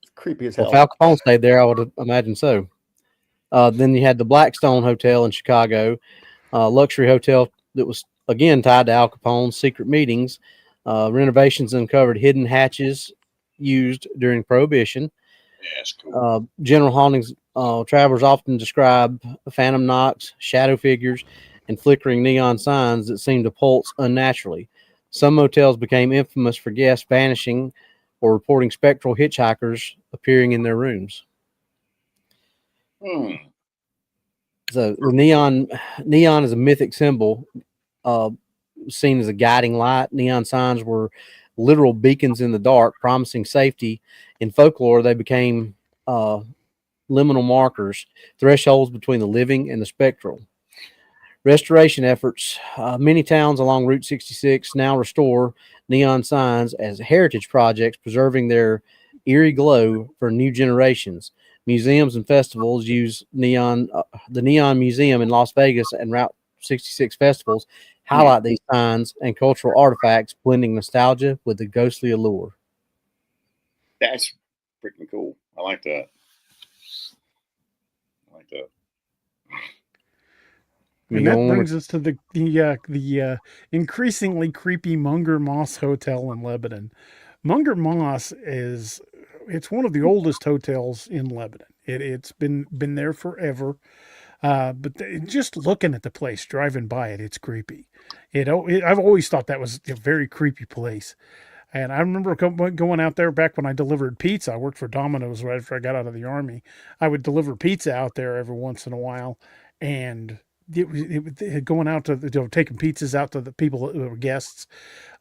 It's creepy as hell. If Al Capone stayed there, I would imagine so. Then you had the Blackstone Hotel in Chicago, luxury hotel that was again tied to Al Capone's secret meetings. Renovations uncovered hidden hatches used during Prohibition. Yeah, that's cool. General hauntings, travelers often describe phantom knocks, shadow figures, and flickering neon signs that seem to pulse unnaturally. Some motels became infamous for guests vanishing or reporting spectral hitchhikers appearing in their rooms. So the neon is a mythic symbol, seen as a guiding light. Neon signs were literal beacons in the dark, promising safety. In folklore, they became liminal markers, thresholds between the living and the spectral. Restoration efforts. Many towns along Route 66 now restore neon signs as heritage projects, preserving their eerie glow for new generations. Museums and festivals use neon. The Neon Museum in Las Vegas and Route 66 festivals highlight these signs and cultural artifacts, blending nostalgia with the ghostly allure. That's freaking cool. I like that. And that brings us to the increasingly creepy Munger Moss Hotel in Lebanon. Munger Moss it's one of the oldest hotels in Lebanon. It's been there forever. But just looking at the place, driving by it, it's creepy. I've always thought that was a very creepy place. And I remember going out there back when I delivered pizza. I worked for Domino's right after I got out of the Army. I would deliver pizza out there every once in a while. And going out to taking pizzas out to the people that were guests.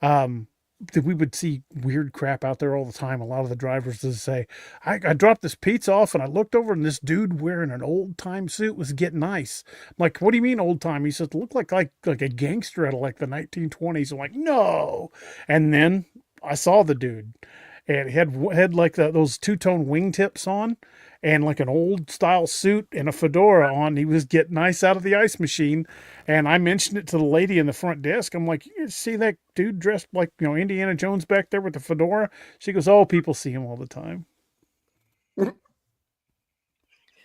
We would see weird crap out there all the time. A lot of the drivers would say, I dropped this pizza off and I looked over and this dude wearing an old time suit was getting ice. I'm like, "What do you mean old time?" He says, "It looked like a gangster out of like the 1920s. I'm like, "No." And then I saw the dude. and had like those two-tone wingtips on, and like an old style suit and a fedora on. He was getting ice out of the ice machine, and I mentioned it to the lady in the front desk. I'm like, "You see that dude dressed like Indiana Jones back there with the fedora?" She goes, "Oh, people see him all the time."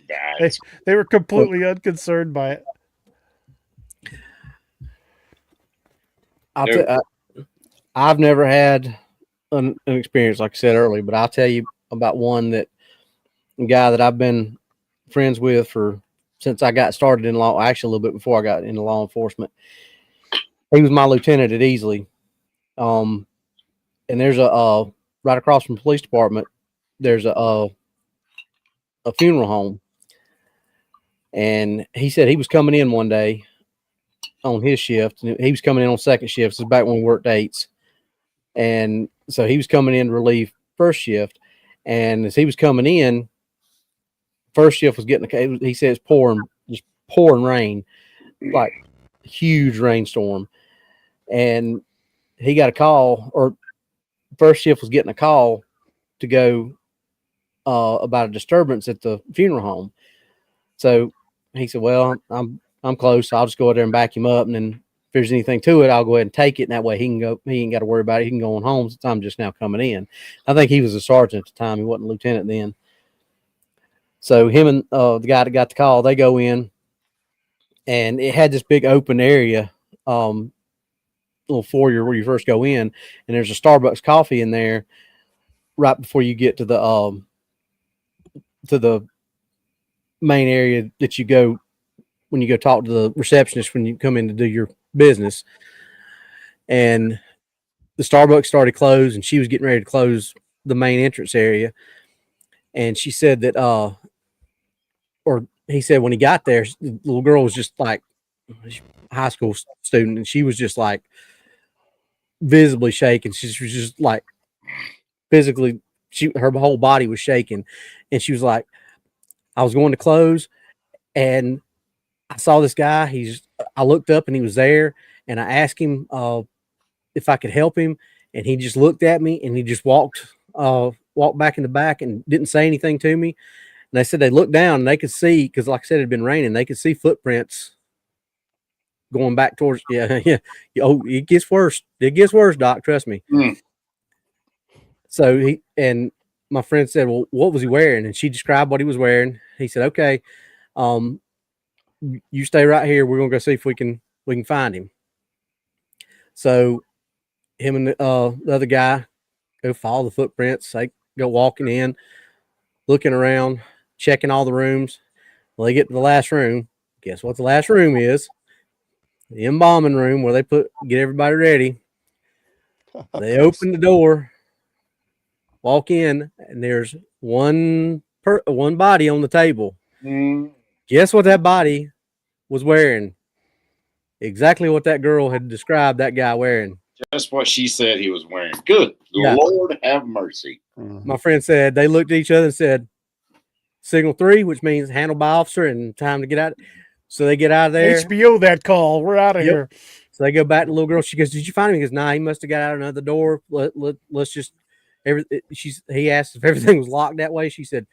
They were completely unconcerned by it. I've never had an experience like I said earlier, but I'll tell you about one that a guy that I've been friends with since I got started in law, actually a little bit before I got into law enforcement. He was my lieutenant at Easley. And there's right across from the police department, there's a funeral home. And he said he was coming in one day on his shift. And he was coming in on second shift. This is back when we worked 8s. And so he was coming in to relieve first shift. And as he was coming in, first shift was getting, he said it's just pouring rain, like huge rainstorm. And he got a call, or first shift was getting a call to go about a disturbance at the funeral home. So he said, well, I'm close. So I'll just go out there and back him up. And then if there's anything to it, I'll go ahead and take it. And that way he ain't got to worry about it. He can go on home since I'm just now coming in. I think he was a sergeant at the time. He wasn't a lieutenant then. So him and the guy that got the call, they go in, and it had this big open area, little foyer where you first go in, and there's a Starbucks coffee in there right before you get to the main area that you go when you go talk to the receptionist when you come in to do your business. And the Starbucks started closed, and she was getting ready to close the main entrance area. And she said that, or he said when he got there, the little girl was just like a high school student, and she was just like visibly shaking. She was just like physically, her whole body was shaking. And she was like, I was going to close, and I saw this guy. I looked up, and he was there, and I asked him if I could help him, and he just looked at me, and he just walked back in the back and didn't say anything to me. And they said they looked down and they could see, because like I said, it had been raining, they could see footprints going back towards, yeah. Oh, it gets worse. It gets worse, Doc. Trust me. So my friend said, well, what was he wearing? And she described what he was wearing. He said, okay, you stay right here. We're going to go see if we can find him. So him and the other guy go follow the footprints. They go walking in, looking around, checking all the rooms. Well, they get to the last room. Guess what the last room is? The embalming room where they get everybody ready. They open the door, walk in, and there's one body on the table. Guess what that body was wearing? Exactly what that girl had described that guy wearing. Just what she said he was wearing. Good Lord have mercy. My friend said they looked at each other and said, signal 3, which means handled by officer and time to get out. So they get out of there. HBO that call. We're out of here. So they go back to the little girl. She goes, did you find him? He goes, nah, he must have got out another door. Let's just, he asked if everything was locked that way. She said,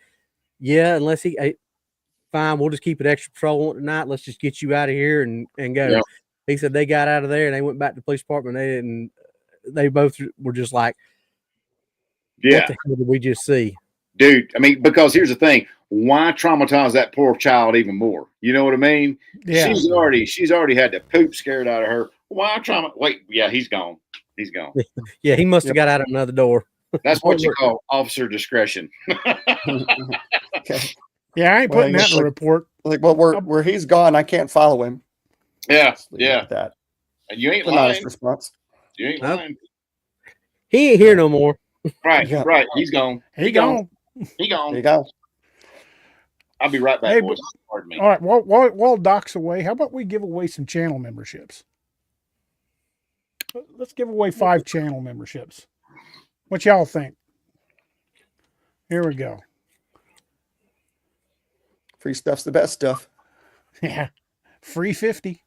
yeah, unless fine, we'll just keep an extra patrol on tonight. Let's just get you out of here and go. Yeah. He said they got out of there and they went back to the police department. They both were just like, yeah, what the hell did we just see? Dude, I mean, because here's the thing. Why traumatize that poor child even more? You know what I mean? Yeah. She's already had the poop scared out of her. Why wait, yeah, he's gone. He's gone. Yeah, he must have got out of another door. That's what you call officer discretion. Okay. Yeah, I ain't putting that in the report. Like, well, where he's gone, I can't follow him. Yeah, yeah. That. And you ain't lying. Honest response. You ain't lying. He ain't here no more. Right, right. He's gone. He gone. He gone. There you go. I'll be right back, boys. Pardon me. All right. While Doc's away, how about we give away some channel memberships? Let's give away 5 channel memberships. What y'all think? Here we go. Free stuff's the best stuff. Yeah. Free 50.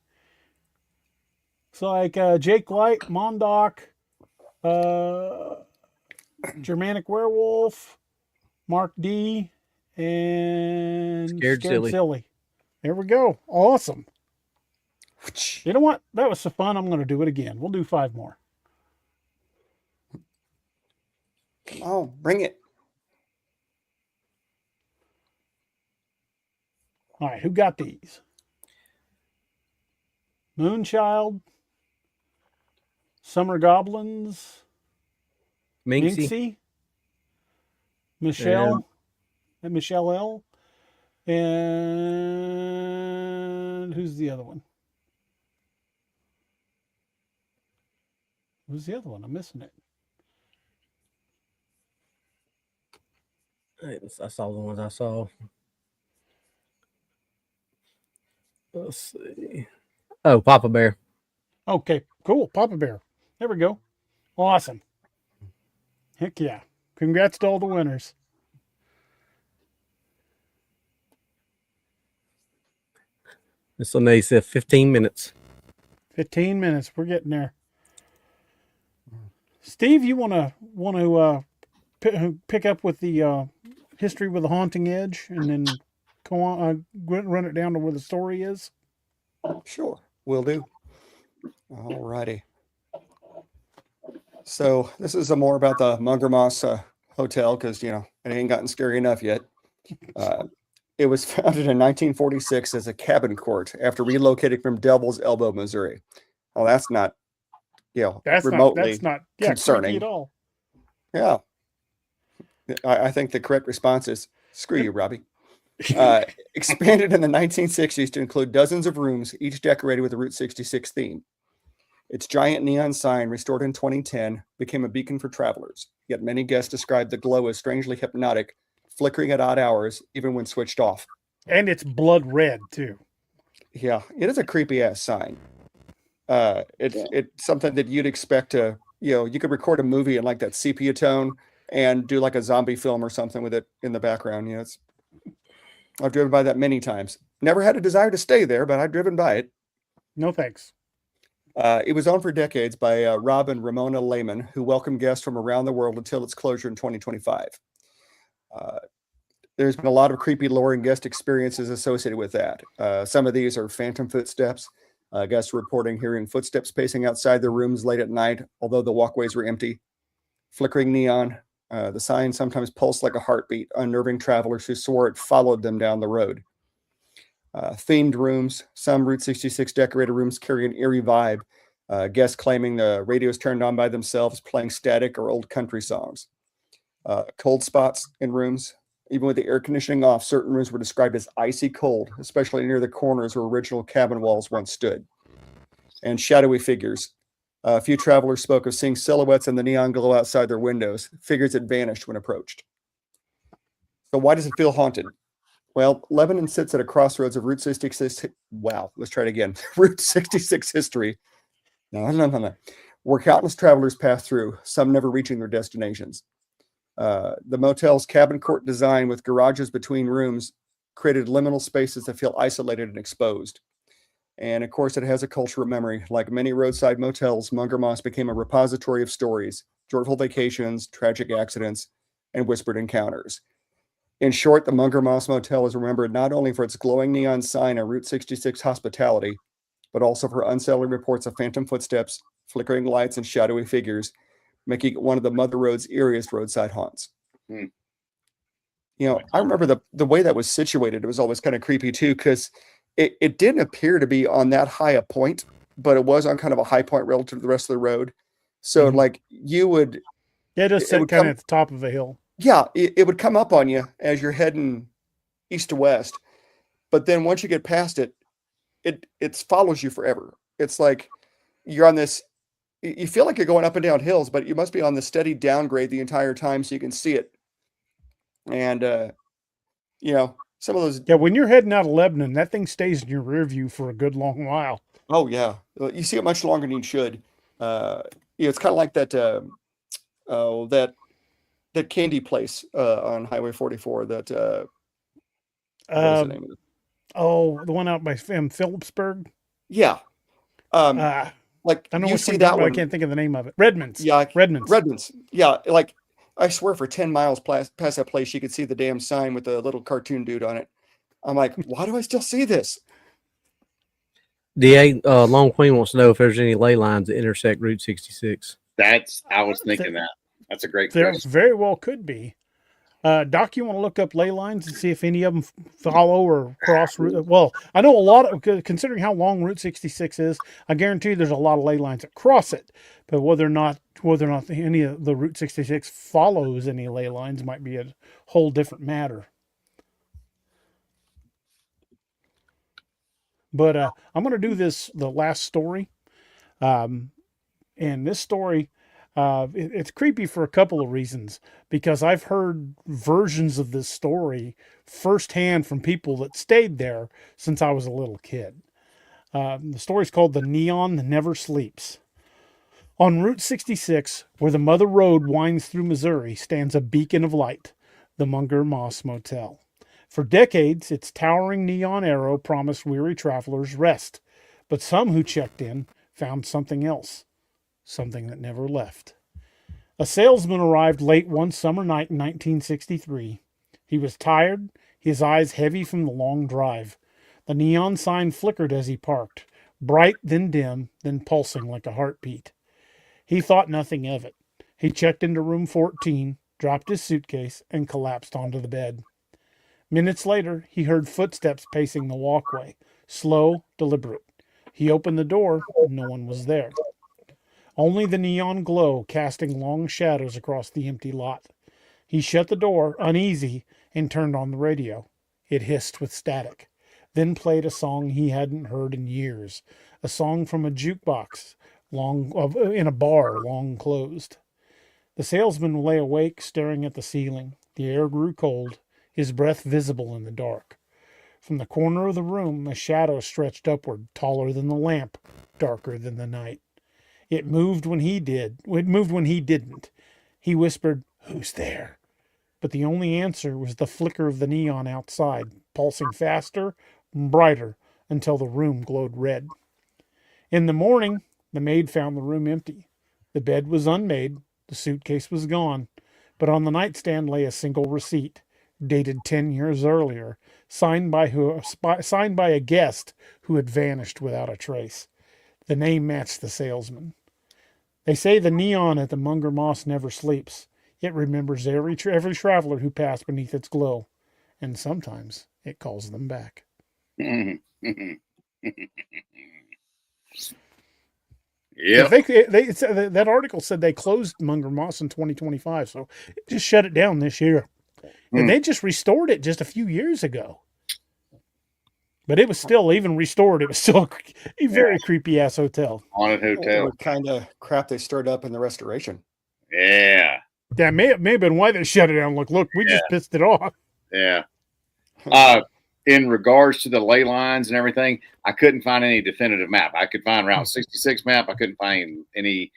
It's like Jake Light, Mondoc, Germanic Werewolf, Mark D, and Scared Silly. There we go. Awesome. You know what? That was so fun. I'm going to do it again. We'll do 5 more. Oh, bring it. All right, who got these? Moonchild, Summer Goblins, Minxie. Michelle, and Michelle L. And who's the other one? Who's the other one? I'm missing it. I saw the ones I saw. Let's see. Oh, Papa Bear. Okay, cool. Papa Bear. There we go. Awesome. Heck yeah. Congrats to all the winners. This one they said 15 minutes. 15 minutes. We're getting there. Steve, you want to pick up with the history with the haunting edge, and then go on, run it down to where the story is? Sure, will do. All righty. So this is more about the Munger Moss Hotel, because, it ain't gotten scary enough yet. It was founded in 1946 as a cabin court after relocating from Devil's Elbow, Missouri. Well, that's not, remotely concerning at all. Yeah. I think the correct response is screw you, Robbie. Expanded in the 1960s to include dozens of rooms, each decorated with the Route 66 theme. Its giant neon sign, restored in 2010, became a beacon for travelers. Yet many guests described the glow as strangely hypnotic, flickering at odd hours, even when switched off. And it's blood red, too. Yeah, it is a creepy ass sign. It's something that you'd expect to, you could record a movie in like that sepia tone and do like a zombie film or something with it in the background. I've driven by that many times. Never had a desire to stay there, but I've driven by it. No thanks. It was owned for decades by Rob and Ramona Lehman, who welcomed guests from around the world until its closure in 2025. There's been a lot of creepy lore and guest experiences associated with that. Some of these are phantom footsteps. Guests reporting hearing footsteps pacing outside their rooms late at night, although the walkways were empty. Flickering neon. The sign sometimes pulsed like a heartbeat, unnerving travelers who swore it followed them down the road. Themed rooms. Some Route 66 decorated rooms carry an eerie vibe. Guests claiming the radios turned on by themselves, playing static or old country songs. Cold spots in rooms. Even with the air conditioning off, certain rooms were described as icy cold, especially near the corners where original cabin walls once stood. And shadowy figures. A few travelers spoke of seeing silhouettes in the neon glow outside their windows, figures that vanished when approached. So why does it feel haunted? Well, Lebanon sits at a crossroads of Route 66. Wow, let's try it again. Route 66 history. No. Where countless travelers pass through, some never reaching their destinations. The motel's cabin court design with garages between rooms created liminal spaces that feel isolated and exposed. And of course, it has a cultural memory. Like many roadside motels, Munger Moss became a repository of stories, joyful vacations, tragic accidents, and whispered encounters. In short, the Munger Moss Motel is remembered not only for its glowing neon sign of Route 66 hospitality, but also for unsettling reports of phantom footsteps, flickering lights, and shadowy figures, making it one of the Mother Road's eeriest roadside haunts. I remember the way that was situated. It was always kind of creepy too, because it didn't appear to be on that high a point, but it was on kind of a high point relative to the rest of the road. So like you would, it just sit kind of at the top of a hill. Yeah, it would come up on you as you're heading east to west, but then once you get past it, it follows you forever. It's like you're on this. You feel like you're going up and down hills, but you must be on the steady downgrade the entire time so you can see it. And, some of those. Yeah, when you're heading out of Lebanon, that thing stays in your rear view for a good long while. Oh, yeah. You see it much longer than you should. It's kind of like that candy place on Highway 44 that. What is the name of it? Oh, the one out by Phillipsburg? Yeah. I know you which see one, that but one. I can't think of the name of it. Redmond's. Yeah. Redmond's. Yeah. Like I swear for 10 miles past that place, you could see the damn sign with the little cartoon dude on it. I'm like, why do I still see this? DA Long Queen wants to know if there's any ley lines that intersect Route 66. I was thinking that. That's a great There question. very well could be. Doc, you want to look up ley lines and see if any of them follow or cross route? Well, I know a lot of, considering how long Route 66 is, I guarantee there's a lot of ley lines that cross it. But whether or not any of the Route 66 follows any ley lines might be a whole different matter. But I'm going to do the last story. And this story, it's creepy for a couple of reasons, because I've heard versions of this story firsthand from people that stayed there since I was a little kid. The story's called The Neon That Never Sleeps. On Route 66, where the Mother Road winds through Missouri, stands a beacon of light, the Munger Moss Motel. For decades, its towering neon arrow promised weary travelers rest, but some who checked in found something else, something that never left. A salesman arrived late one summer night in 1963. He was tired, his eyes heavy from the long drive. The neon sign flickered as he parked, bright, then dim, then pulsing like a heartbeat. He thought nothing of it. He checked into room 14, dropped his suitcase, and collapsed onto the bed. Minutes later, he heard footsteps pacing the walkway, slow, deliberate. He opened the door. No one was there. Only the neon glow casting long shadows across the empty lot. He shut the door, uneasy, and turned on the radio. It hissed with static, then played a song he hadn't heard in years, a song from a jukebox in a bar long closed. The salesman lay awake, staring at the ceiling. The air grew cold, his breath visible in the dark. From the corner of the room, a shadow stretched upward, taller than the lamp, darker than the night. It moved when he did. It moved when he didn't. He whispered, "Who's there?" But the only answer was the flicker of the neon outside, pulsing faster and brighter until the room glowed red. In the morning, the maid found the room empty. The bed was unmade, the suitcase was gone, but on the nightstand lay a single receipt, dated 10 years earlier, signed by a guest who had vanished without a trace. The name matched the salesman. They say the neon at the Munger Moss never sleeps. It remembers every traveler who passed beneath its glow, and sometimes it calls them back. Yeah. That article said they closed Munger Moss in 2025, so it just shut it down this year. And they just restored it just a few years ago. But it was still, even restored, it was still a very creepy ass hotel. Haunted hotel. What kind of crap they stirred up in the restoration? Yeah. That may have been why they shut it down. Look, we just pissed it off. Yeah. In regards to the ley lines and everything, I couldn't find any definitive map. I could find Route 66 map. I couldn't find any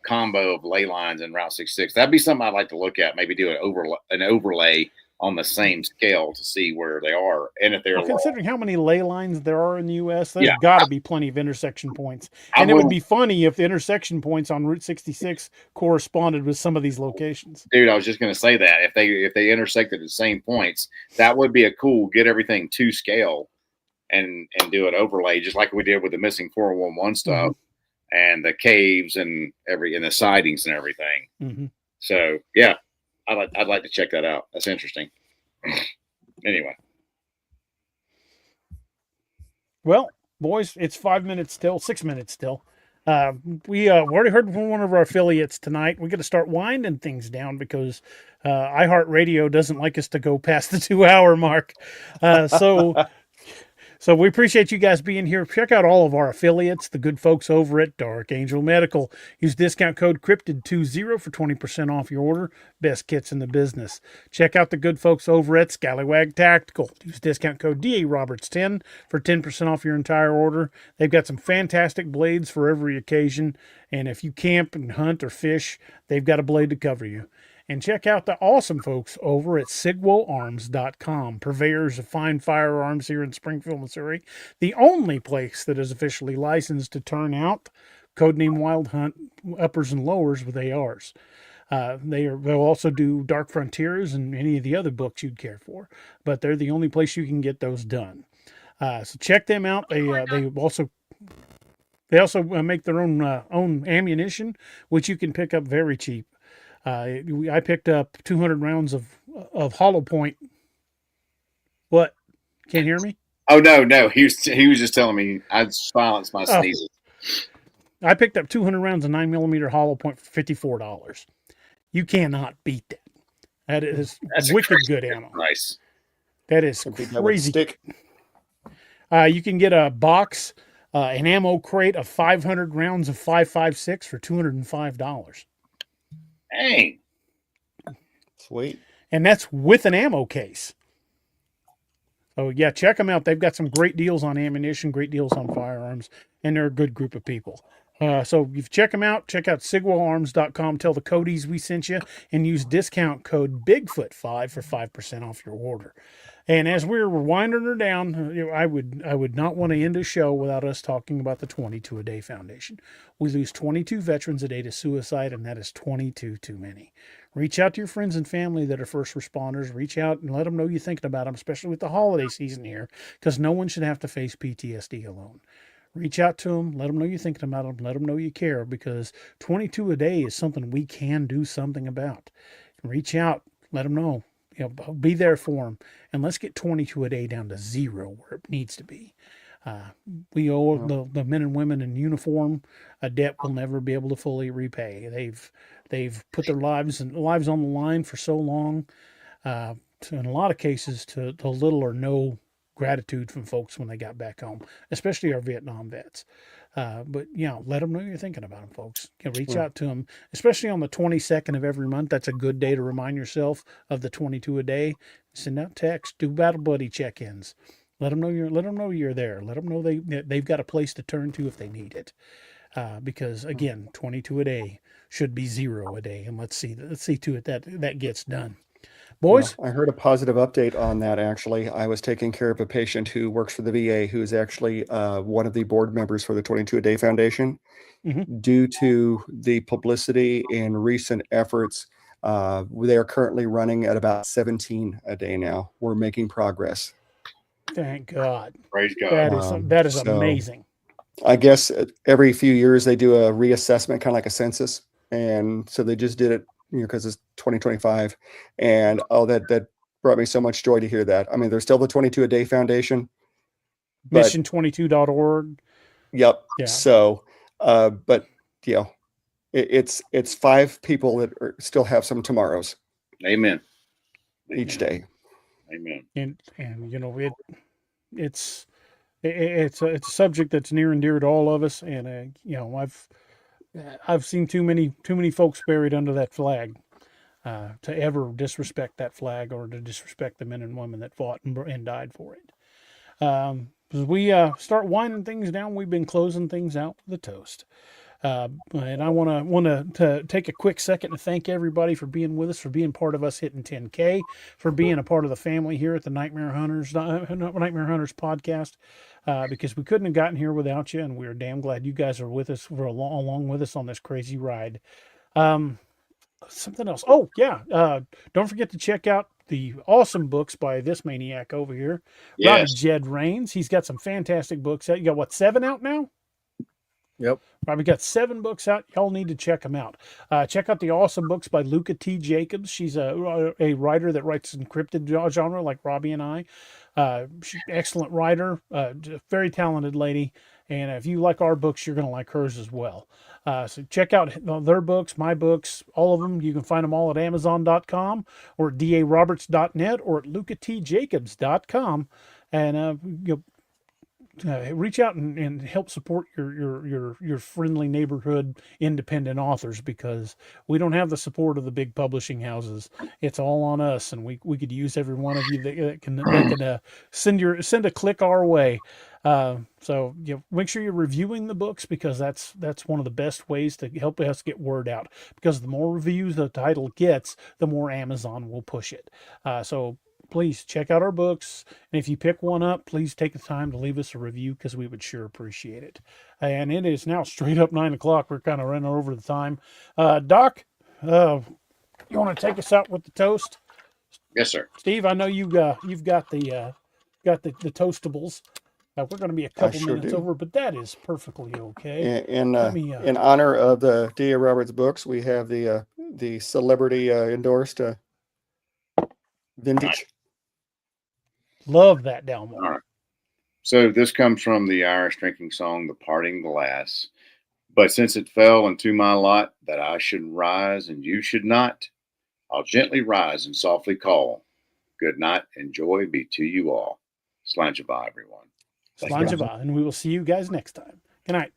combo of ley lines in Route 66. That'd be something I'd like to look at. Maybe do an overlay on the same scale to see where they are and if they're considering how many ley lines there are in the U.S. There's got to be plenty of intersection points, and it would be funny if the intersection points on Route 66 corresponded with some of these locations. Dude, I was just going to say that if they intersected at the same points, that would be a cool get everything to scale and do an overlay just like we did with the missing 411 stuff and the caves and the sightings and everything. Mm-hmm. So yeah. I'd like to check that out. That's interesting. Anyway. Well, boys, it's 6 minutes still. We already heard from one of our affiliates tonight. We got to start winding things down because iHeartRadio doesn't like us to go past the 2-hour mark. So we appreciate you guys being here. Check out all of our affiliates, the good folks over at Dark Angel Medical. Use discount code CRYPTID20 for 20% off your order. Best kits in the business. Check out the good folks over at Scallywag Tactical. Use discount code DARoberts10 for 10% off your entire order. They've got some fantastic blades for every occasion. And if you camp and hunt or fish, they've got a blade to cover you. And check out the awesome folks over at SigwoArms.com, purveyors of fine firearms here in Springfield, Missouri. The only place that is officially licensed to turn out codename Wild Hunt uppers and lowers with ARs. They'll also do Dark Frontiers and any of the other books you'd care for, but they're the only place you can get those done. So check them out. They also make their own ammunition, which you can pick up very cheap. I picked up 200 rounds of hollow point. What? Can't hear me? Oh no, he was just telling me I'd silence my sneezes. I picked up 200 rounds of 9mm hollow point for $54. You cannot beat that. That's wicked good ammo. Nice. That is crazy. You can get a box, an ammo crate of 500 rounds of 5.56 for $205. Dang. Sweet. And that's with an ammo case. So yeah, check them out. They've got some great deals on ammunition, great deals on firearms, and they're a good group of people. So if you check them out, check out SigwellArms.com. Tell the Cody's we sent you, and use discount code Bigfoot5 for 5% off your order. And as we're winding her down, I would not want to end a show without us talking about the 22 a Day Foundation. We lose 22 veterans a day to suicide, and that is 22 too many. Reach out to your friends and family that are first responders. Reach out and let them know you're thinking about them, especially with the holiday season here, because no one should have to face PTSD alone. Reach out to them, let them know you're thinking about them, let them know you care, because 22 a day is something we can do something about. Reach out, let them know, be there for them, and let's get 22 a day down to 0 where it needs to be. We owe the men and women in uniform a debt we'll never be able to fully repay. They've put their lives on the line for so long, in a lot of cases to little or no gratitude from folks when they got back home, especially our Vietnam vets. But let them know you're thinking about them, folks. Reach out to them, especially on the 22nd of every month. That's a good day to remind yourself of the 22 a day. Send out text, do battle buddy check-ins. Let them know you're there. Let them know they've got a place to turn to if they need it. Because again, 22 a day should be 0 a day, and let's see to it that gets done. Boys, I heard a positive update on that. Actually, I was taking care of a patient who works for the VA, who is actually one of the board members for the 22 a Day Foundation. Mm-hmm. Due to the publicity and recent efforts, they are currently running at about 17 a day now. We're making progress. Thank God. Praise God. That is amazing. I guess every few years they do a reassessment, kind of like a census, and so they just did it, because it's 2025, and that brought me so much joy to hear that. I mean, there's still the 22 a Day Foundation, mission22.org. Yep. Yeah. So, but it's 5 people that still have some tomorrows. Amen. Each day. Amen. And it's a subject that's near and dear to all of us, and I've seen too many folks buried under that flag to ever disrespect that flag or to disrespect the men and women that fought and died for it. As we start winding things down, we've been closing things out with a toast. And I want to take a quick second to thank everybody for being with us, for being part of us hitting 10K, for being a part of the family here at the Nightmare Hunters podcast, because we couldn't have gotten here without you, and we're damn glad you guys are with us along with us on this crazy ride. Something else. Oh yeah, don't forget to check out the awesome books by this maniac over here, Robbie Jed Rains. He's got some fantastic books out. You got 7 out now? Yep. Probably got 7 books out. Y'all need to check them out. Check out the awesome books by Luca T. Jacobs. She's a writer that writes encrypted genre like Robbie and I. She's an excellent writer, very talented lady. And if you like our books, you're going to like hers as well. So check out their books, my books, all of them. You can find them all at Amazon.com or at DARoberts.net or at LucaTJacobs.com. And reach out and help support your friendly neighborhood independent authors, because we don't have the support of the big publishing houses. It's all on us, and we could use every one of you that can send a click our way. So make sure you're reviewing the books, because that's one of the best ways to help us get word out, because the more reviews the title gets, the more Amazon will push it. So please check out our books. And if you pick one up, please take the time to leave us a review, because we would sure appreciate it. And it is now straight up 9 o'clock. We're kind of running over the time. Doc, You want to take us out with the toast, Yes, sir. Steve? I know you've got the toastables. We're going to be a couple sure minutes do. over, but that is perfectly okay. In Let me, in honor of the D.A. Roberts books, we have the celebrity endorsed vintage. Love that Dalmore. All right. So this comes from the Irish drinking song, The Parting Glass. But since it fell into my lot that I should rise and you should not, I'll gently rise and softly call. Good night and joy be to you all. Slanjava, everyone. Slanjava, and we will see you guys next time. Good night.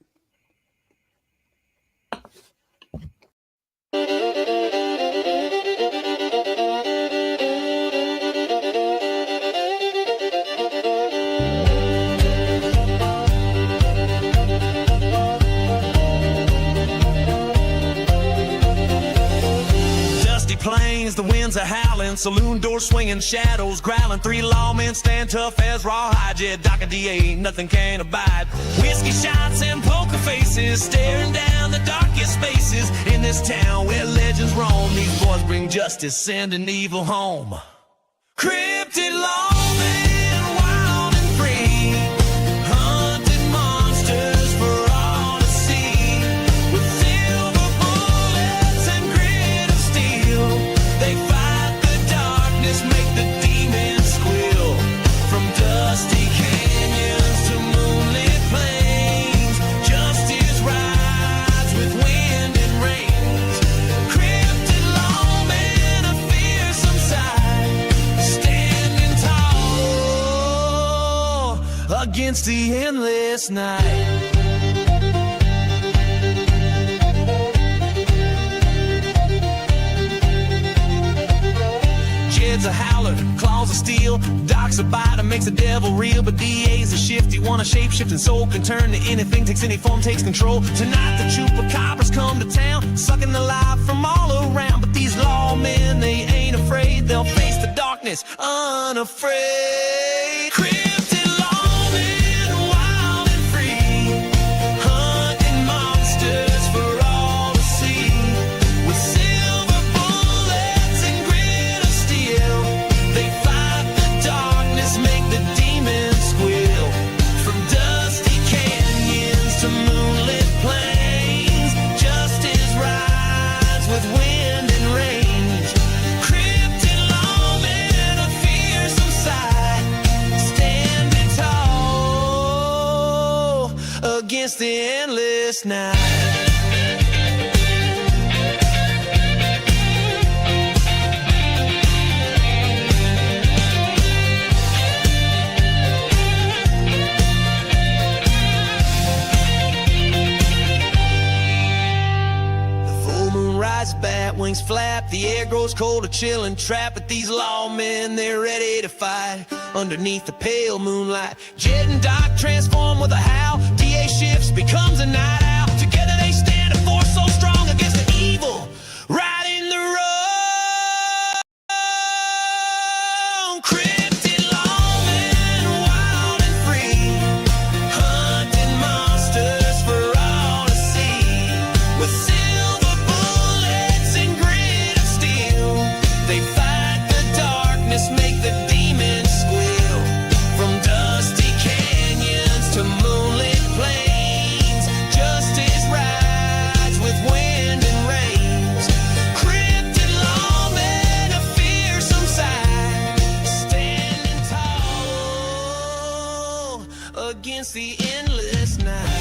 Plains, the winds are howling, saloon doors swinging, shadows growling. 3 lawmen stand tough as rawhide. Yeah, Doc and DA, nothing can abide. Whiskey shots and poker faces, staring down the darkest spaces in this town where legends roam. These boys bring justice, sending evil home. Cryptid lawmen, wild and free, hunted monsters for all to see. With silver bullets and grit of steel, they fight the darkness, make the demons squeal. From dusty canyons to moonlit plains, justice rides with wind and rains. Cryptid lawmen, a fearsome sight, standing tall against the endless night. Jed's a howler, claws of steel. Doc's a biter, makes the devil real. But DA's a shifty one, a shape-shifting soul. Can turn to anything, takes any form, takes control. Tonight the chupacabras come to town, sucking the life from all around. But these lawmen, they ain't afraid. They'll face the darkness unafraid. Cryptid lawmen, wild and free, hunting monsters for all to see. With silver bullets and grit of steel, they fight the darkness, make the demons squeal. From dusty canyons to moonlit plains, justice rides with wind and range. Cryptid lawmen, a fearsome sight, standing tall against the endless night. Full moon rises, bat wings flap, the air grows cold, a chill and trap. But these lawmen, they're ready to fight underneath the pale moonlight. Jed and Doc transform with a howl. DA shifts, becomes a night owl. Together they stand, a force so strong against the evil right in the road. Cryptid lawmen, wild and free, hunting monsters for all to see. With silver bullets and grit of steel, they fight the darkness, make the demons squeal. From dusty canyons to moonlit plains, justice rides with wind and rains. Cryptid lawmen, a fearsome sight, standing tall against the endless night.